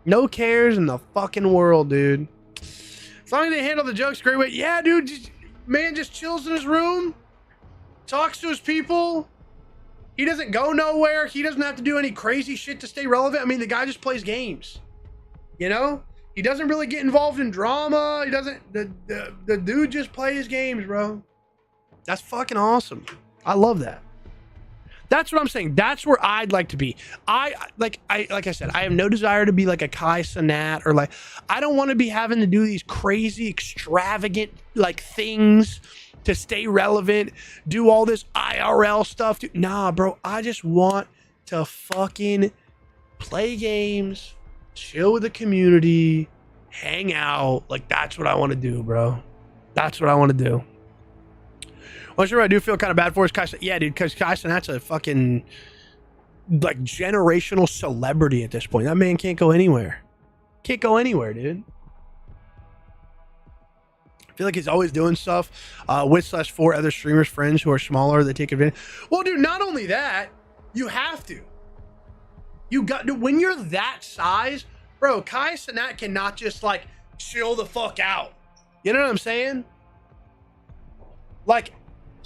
No cares in the fucking world, dude. As long as they handle the jokes great way. Yeah, dude. Man just chills in his room. Talks to his people. He doesn't go nowhere. He doesn't have to do any crazy shit to stay relevant. I mean, the guy just plays games. You know? He doesn't really get involved in drama. He doesn't... The dude just plays games, bro. That's fucking awesome. I love that. That's what I'm saying. That's where I'd like to be. Like I said, I have no desire to be like a Kai Cenat or like, I don't want to be having to do these crazy, extravagant like things to stay relevant, do all this IRL stuff. Nah, bro, I just want to fucking play games, chill with the community, hang out. Like, that's what I want to do, bro. That's what I want to do. Well, sure, I do feel kind of bad for his Kai. Yeah, dude, because Kai Cenat's a fucking like generational celebrity at this point. That man can't go anywhere. Can't go anywhere, dude. I feel like he's always doing stuff with / for other streamers, friends who are smaller that take advantage. Well, dude, not only that, you have to. You got to, when you're that size, bro, Kai Cenat cannot just like chill the fuck out. You know what I'm saying? Like,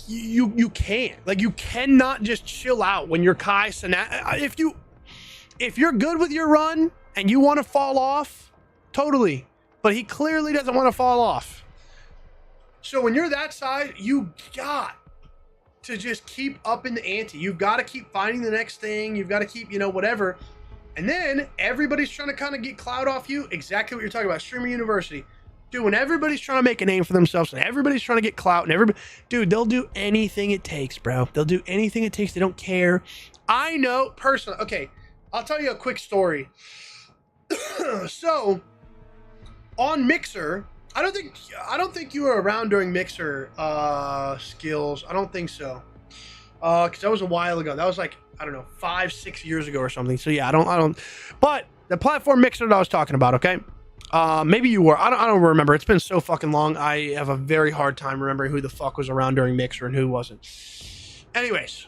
you can't, like, you cannot just chill out when you're Kai Cenat. If you're good with your run and you want to fall off, totally, but he clearly doesn't want to fall off. So when you're that side, you got to just keep up in the ante. You've got to keep finding the next thing. You've got to keep, whatever. And then everybody's trying to kind of get clout off you. Exactly what you're talking about. Streamer University. Dude, when everybody's trying to make a name for themselves and everybody's trying to get clout and everybody, dude, they'll do anything it takes, bro. They'll do anything it takes. They don't care. I know personally. Okay, I'll tell you a quick story. So on Mixer, I don't think you were around during Mixer skills. I don't think so. Because that was a while ago. That was like, I don't know, 5-6 years ago or something. So yeah, I don't. But the platform Mixer that I was talking about, okay? Maybe you were. I don't remember. It's been so fucking long. I have a very hard time remembering who the fuck was around during Mixer and who wasn't. Anyways,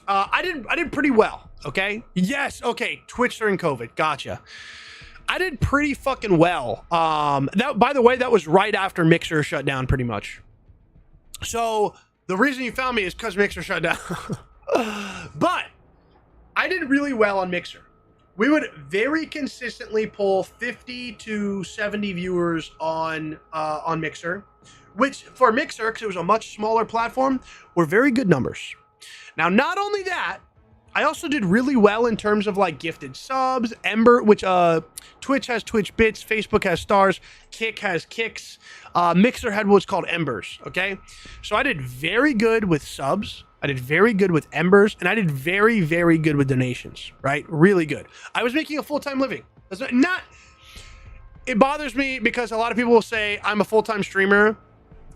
I did pretty well. Okay. Yes. Okay. Twitch during COVID. Gotcha. I did pretty fucking well. That, by the way, that was right after Mixer shut down, pretty much. So the reason you found me is because Mixer shut down. But I did really well on Mixer. We would very consistently pull 50 to 70 viewers on Mixer, which for Mixer, because it was a much smaller platform, were very good numbers. Now, not only that, I also did really well in terms of like gifted subs, Ember, which Twitch has Twitch bits, Facebook has stars, Kick has kicks, Mixer had what's called Embers. Okay, so I did very good with subs. I did very good with Embers, and I did very, very good with donations, right? Really good. I was making a full-time living. That's not, it bothers me because a lot of people will say I'm a full-time streamer,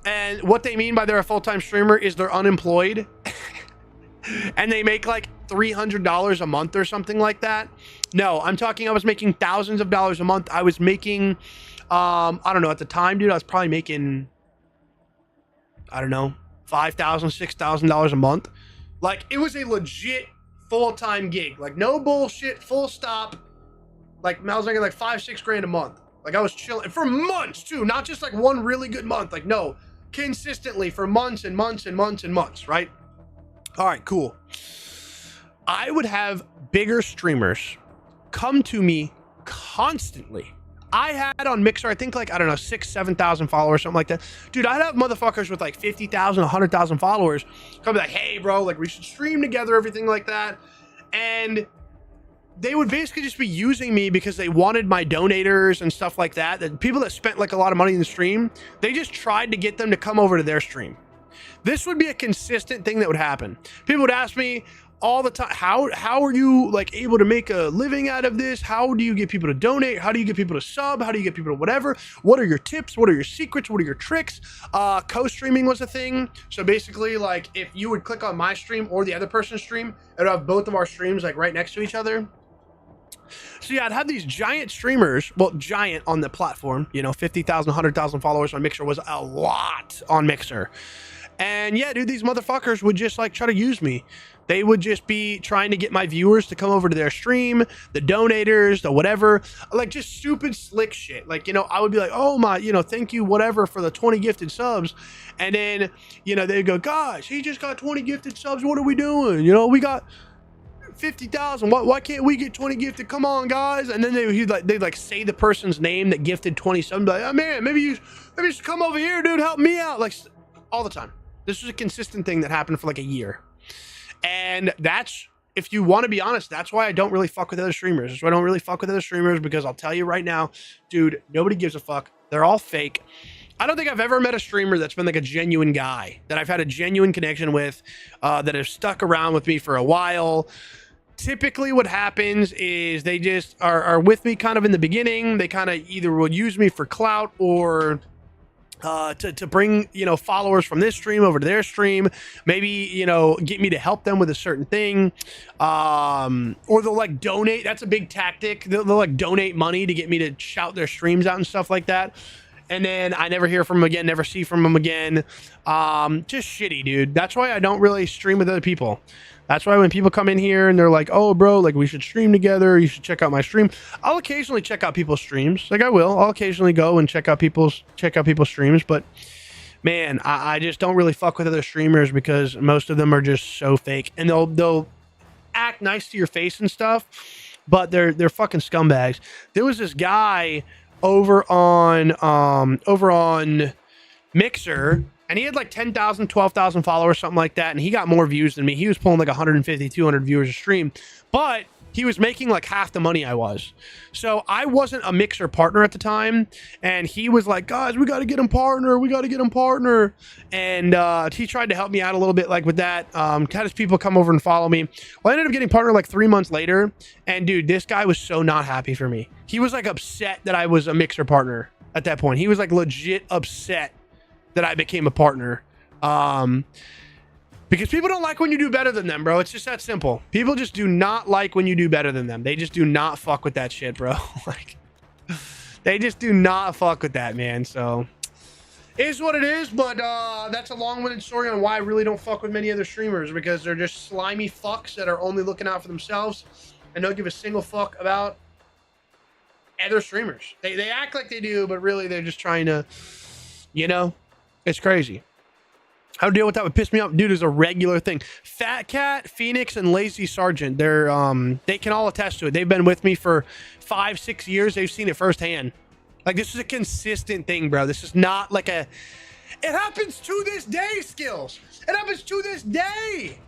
and what they mean by they're a full-time streamer is they're unemployed, and they make like $300 a month or something like that. No, I'm talking, I was making thousands of dollars a month. I was making, I don't know, at the time, dude, I was probably making, I don't know, $5,000, $6,000 a month. Like, it was a legit full-time gig. Like, no bullshit, full stop. Like, I was making like $5-6 grand a month. Like, I was chilling for months too, not just like one really good month. Like, no, consistently for months and months and months and months, right? All right, cool. I would have bigger streamers come to me constantly. I had on Mixer, I think like, I don't know, 6,000, 7,000 followers, something like that. Dude, I'd have motherfuckers with like 50,000, 100,000 followers come be like, hey, bro, like we should stream together, everything like that. And they would basically just be using me because they wanted my donators and stuff like that. That people that spent like a lot of money in the stream, they just tried to get them to come over to their stream. This would be a consistent thing that would happen. People would ask me all the time, how are you like able to make a living out of this? How do you get people to donate? How do you get people to sub? How do you get people to whatever? What are your tips? What are your secrets? What are your tricks? Co-streaming was a thing. So basically, like if you would click on my stream or the other person's stream, it would have both of our streams like right next to each other. So yeah, I'd have these giant streamers, well, giant on the platform, 50,000, 100,000 followers on Mixer was a lot on Mixer. And yeah, dude, these motherfuckers would just like try to use me. They would just be trying to get my viewers to come over to their stream, the donators, the whatever, like just stupid slick shit. Like, I would be like, oh my, thank you, whatever, for the 20 gifted subs. And then, they'd go, gosh, he just got 20 gifted subs. What are we doing? We got 50,000. Why can't we get 20 gifted? Come on, guys. And then they'd like say the person's name that gifted 20 subs. Like, oh man, maybe you should come over here, dude. Help me out. Like all the time. This was a consistent thing that happened for like a year. And that's, if you want to be honest, that's why I don't really fuck with other streamers. That's why I don't really fuck with other streamers, because I'll tell you right now, dude, nobody gives a fuck. They're all fake. I don't think I've ever met a streamer that's been like a genuine guy, that I've had a genuine connection with, that have stuck around with me for a while. Typically what happens is they just are with me kind of in the beginning. They kind of either will use me for clout or to bring, followers from this stream over to their stream, maybe, get me to help them with a certain thing. Or they'll like donate. That's a big tactic. They'll like donate money to get me to shout their streams out and stuff like that. And then I never hear from them again, never see from them again. Just shitty, dude. That's why I don't really stream with other people. That's why when people come in here and they're like, oh, bro, like we should stream together. You should check out my stream. I'll occasionally check out people's streams. Like I will. I'll occasionally go and check out people's streams. But man, I just don't really fuck with other streamers because most of them are just so fake. And they'll act nice to your face and stuff, but they're fucking scumbags. There was this guy over on Mixer And he had like 10,000, 12,000 followers, something like that. And he got more views than me. He was pulling like 150, 200 viewers a stream. But he was making like half the money I was. So I wasn't a Mixer partner at the time. And he was like, guys, we got to get him partner. We got to get him partner. And he tried to help me out a little bit like with that. Had his people come over and follow me. Well, I ended up getting partner like 3 months later. And dude, this guy was so not happy for me. He was like upset that I was a Mixer partner at that point. He was like legit upset that I became a partner. Because people don't like when you do better than them, bro. It's just that simple. People just do not like when you do better than them. They just do not fuck with that shit, bro. Like, they just do not fuck with that, man. So, it is what it is, but that's a long-winded story on why I really don't fuck with many other streamers, because they're just slimy fucks that are only looking out for themselves and don't give a single fuck about other streamers. They act like they do, but really they're just trying to, you know, it's crazy. How to deal with that would piss me off, dude, is a regular thing. Fat Cat, Phoenix, and Lazy Sergeant, they're they can all attest to it. They've been with me for 5-6 years. They've seen it firsthand. Like, this is a consistent thing, bro. This is not like a, it happens to this day, Skills. It happens to this day.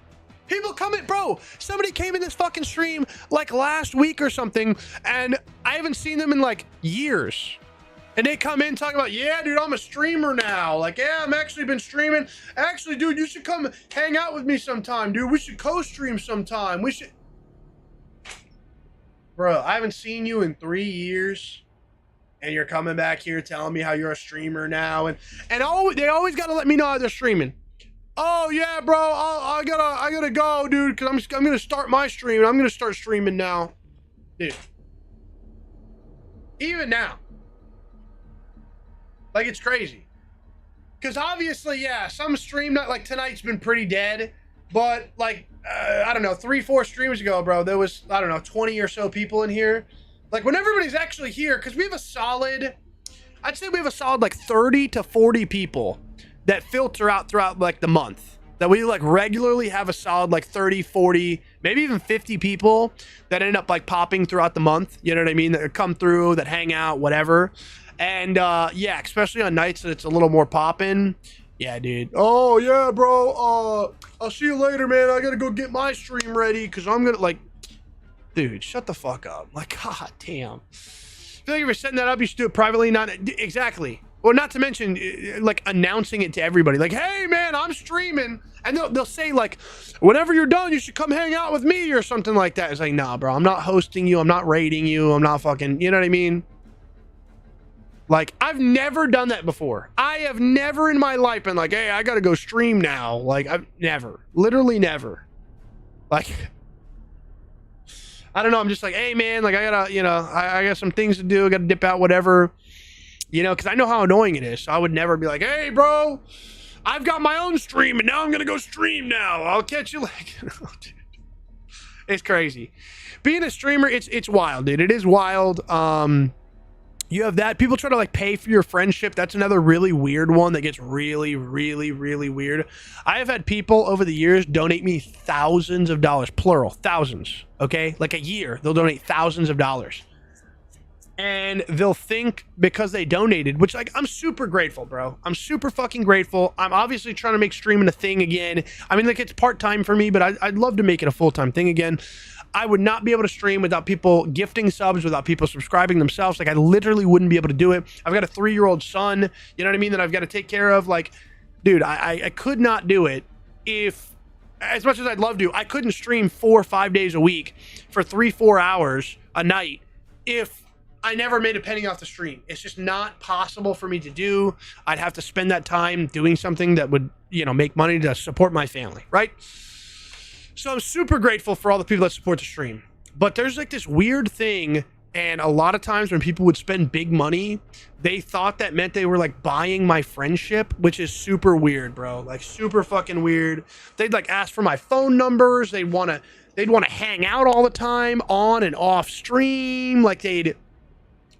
People come in, bro, somebody came in this fucking stream like last week or something, and I haven't seen them in like years. And they come in talking about, yeah, dude, I'm a streamer now. Like, yeah, I'm actually been streaming. Actually, dude, you should come hang out with me sometime, dude. We should co-stream sometime. We should. Bro, I haven't seen you in 3 years. And you're coming back here telling me how you're a streamer now. And they always got to let me know how they're streaming. Oh, yeah, bro, I gotta go, dude, because I'm going to start my stream. I'm going to start streaming now. Dude. Even now. Like, it's crazy. Because obviously, yeah, some stream, not like tonight's been pretty dead. But, like, I don't know, 3-4 streams ago, bro, there was, I don't know, 20 or so people in here. Like, when everybody's actually here, because we have a solid, I'd say we have a solid, like, 30 to 40 people that filter out throughout, like, the month. That we, like, regularly have a solid, like, 30, 40, maybe even 50 people that end up, like, popping throughout the month. You know what I mean? That come through, that hang out, whatever. And, yeah, especially on nights that it's a little more popping. Yeah, dude. Oh, yeah, bro. I'll see you later, man. I gotta go get my stream ready because I'm gonna, like, dude, shut the fuck up. Like, god damn. I feel like if you're setting that up, you should do it privately. Not exactly. Well, not to mention, like, announcing it to everybody. Like, hey, man, I'm streaming. And they'll say, like, whenever you're done, you should come hang out with me or something like that. It's like, nah, bro, I'm not hosting you. I'm not raiding you. I'm not fucking, you know what I mean? Like, I've never done that before. I have never in my life been like, hey, I gotta go stream now. Like, I've never. Literally never. Like, I don't know. I'm just like, hey, man, like, I gotta, you know, I got some things to do. I gotta dip out, whatever. You know, because I know how annoying it is. So I would never be like, hey, bro, I've got my own stream, and now I'm gonna go stream now. I'll catch you later. Dude. It's crazy. Being a streamer, it's wild, dude. It is wild. You have that. People try to, like, pay for your friendship. That's another really weird one that gets really, really, really weird. I have had people over the years donate me thousands of dollars, plural, thousands, okay? Like, a year, they'll donate thousands of dollars. And they'll think because they donated, which, like, I'm super grateful, bro. I'm super fucking grateful. I'm obviously trying to make streaming a thing again. I mean, like, it's part-time for me, but I'd love to make it a full-time thing again. I would not be able to stream without people gifting subs, without people subscribing themselves. Like, I literally wouldn't be able to do it. I've got a 3-year-old son, you know what I mean, that I've got to take care of. Like, dude, I could not do it if, as much as I'd love to, I couldn't stream 4 or 5 days a week for 3-4 hours a night if I never made a penny off the stream. It's just not possible for me to do. I'd have to spend that time doing something that would, you know, make money to support my family, right? So I'm super grateful for all the people that support the stream. But there's, like, this weird thing, and a lot of times when people would spend big money, they thought that meant they were, like, buying my friendship, which is super weird, bro. Like, super fucking weird. They'd, like, ask for my phone numbers. They'd want to hang out all the time on and off stream. Like,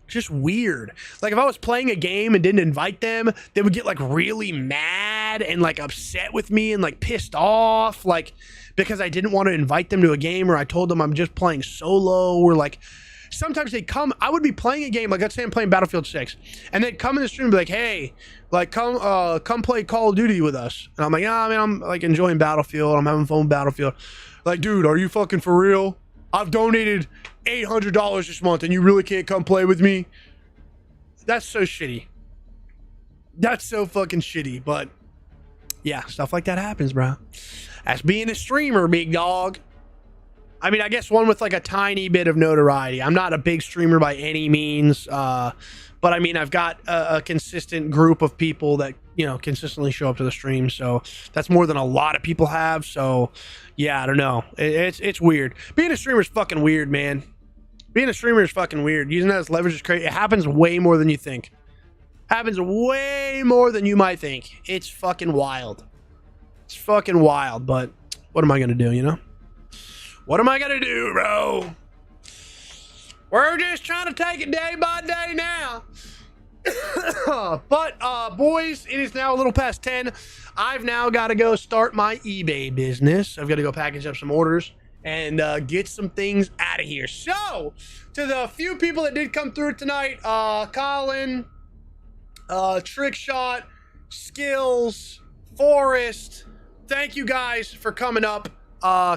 just weird. Like, if I was playing a game and didn't invite them, they would get, like, really mad and, like, upset with me and, like, pissed off, like, because I didn't want to invite them to a game, or I told them I'm just playing solo, or, like, sometimes they come, I would be playing a game, like let's say I'm playing Battlefield 6, and they'd come in the stream and be like, hey, like come play Call of Duty with us. And I'm like, ah, man, I'm like enjoying Battlefield. I'm having fun with Battlefield. Like, dude, are you fucking for real? I've donated $800 this month and you really can't come play with me? That's so shitty. That's so fucking shitty. But yeah, stuff like that happens, bro. That's being a streamer, big dog. I mean, I guess one with like a tiny bit of notoriety. I'm not a big streamer by any means, but I mean, I've got a consistent group of people that, you know, consistently show up to the stream. So that's more than a lot of people have. So yeah, I don't know. It's weird. Being a streamer is fucking weird, man. Being a streamer is fucking weird. Using that as leverage is crazy. It happens way more than you think. Happens way more than you might think. It's fucking wild. It's fucking wild, but what am I gonna do, you know? What am I gonna do, bro? We're just trying to take it day by day now. But boys, it is now a little past 10. I've now got to go start my eBay business. I've got to go package up some orders and get some things out of here. So, to the few people that did come through tonight, Colin, Trickshot, Skills, Forrest, thank you guys for coming up,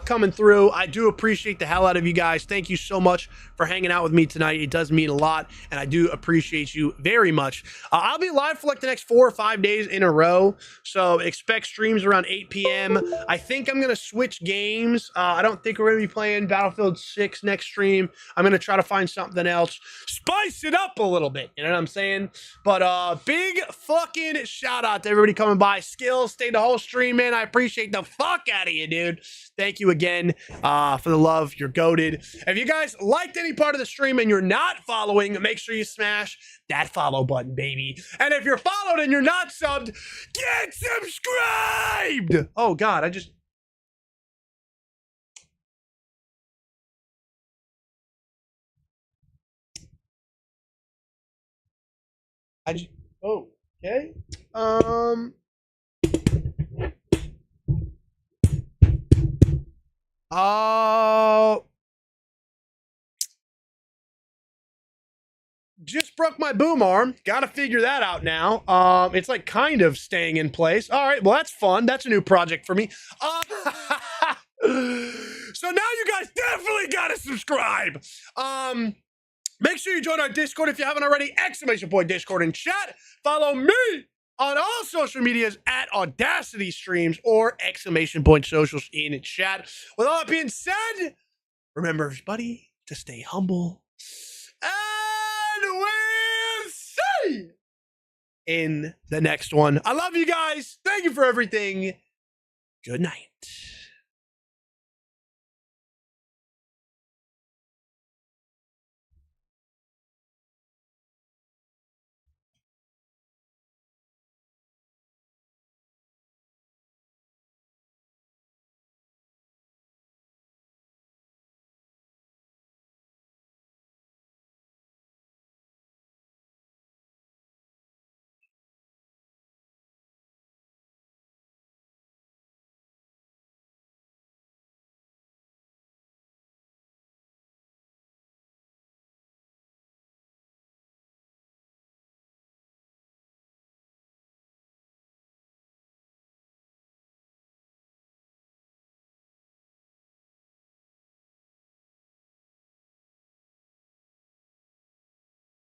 coming through. I do appreciate the hell out of you guys. Thank you so much for hanging out with me tonight. It does mean a lot, and I do appreciate you very much. I'll be live for like the next 4 or 5 days in a row, so expect streams around 8 p.m. I think I'm gonna switch games. I don't think we're gonna be playing Battlefield 6 next stream. I'm gonna try to find something else, spice it up a little bit, you know what I'm saying? But big fucking shout out to everybody coming by. Skills stayed the whole stream, man. I appreciate the fuck out of you, dude. Thank you again for the love. You're goated. If you guys liked any part of the stream and you're not following, make sure you smash that follow button, baby. And if you're followed and you're not subbed, get subscribed. Oh God, oh, okay. Just broke my boom arm. Got to figure that out now. It's like kind of staying in place. All right, well, that's fun. That's a new project for me. So now you guys definitely got to subscribe. Make sure you join our Discord if you haven't already. ! Discord in chat. Follow me on all social medias at Audacity Streams or ! Socials in chat. With all that being said, remember, everybody, to stay humble. And we'll see you in the next one. I love you guys. Thank you for everything. Good night.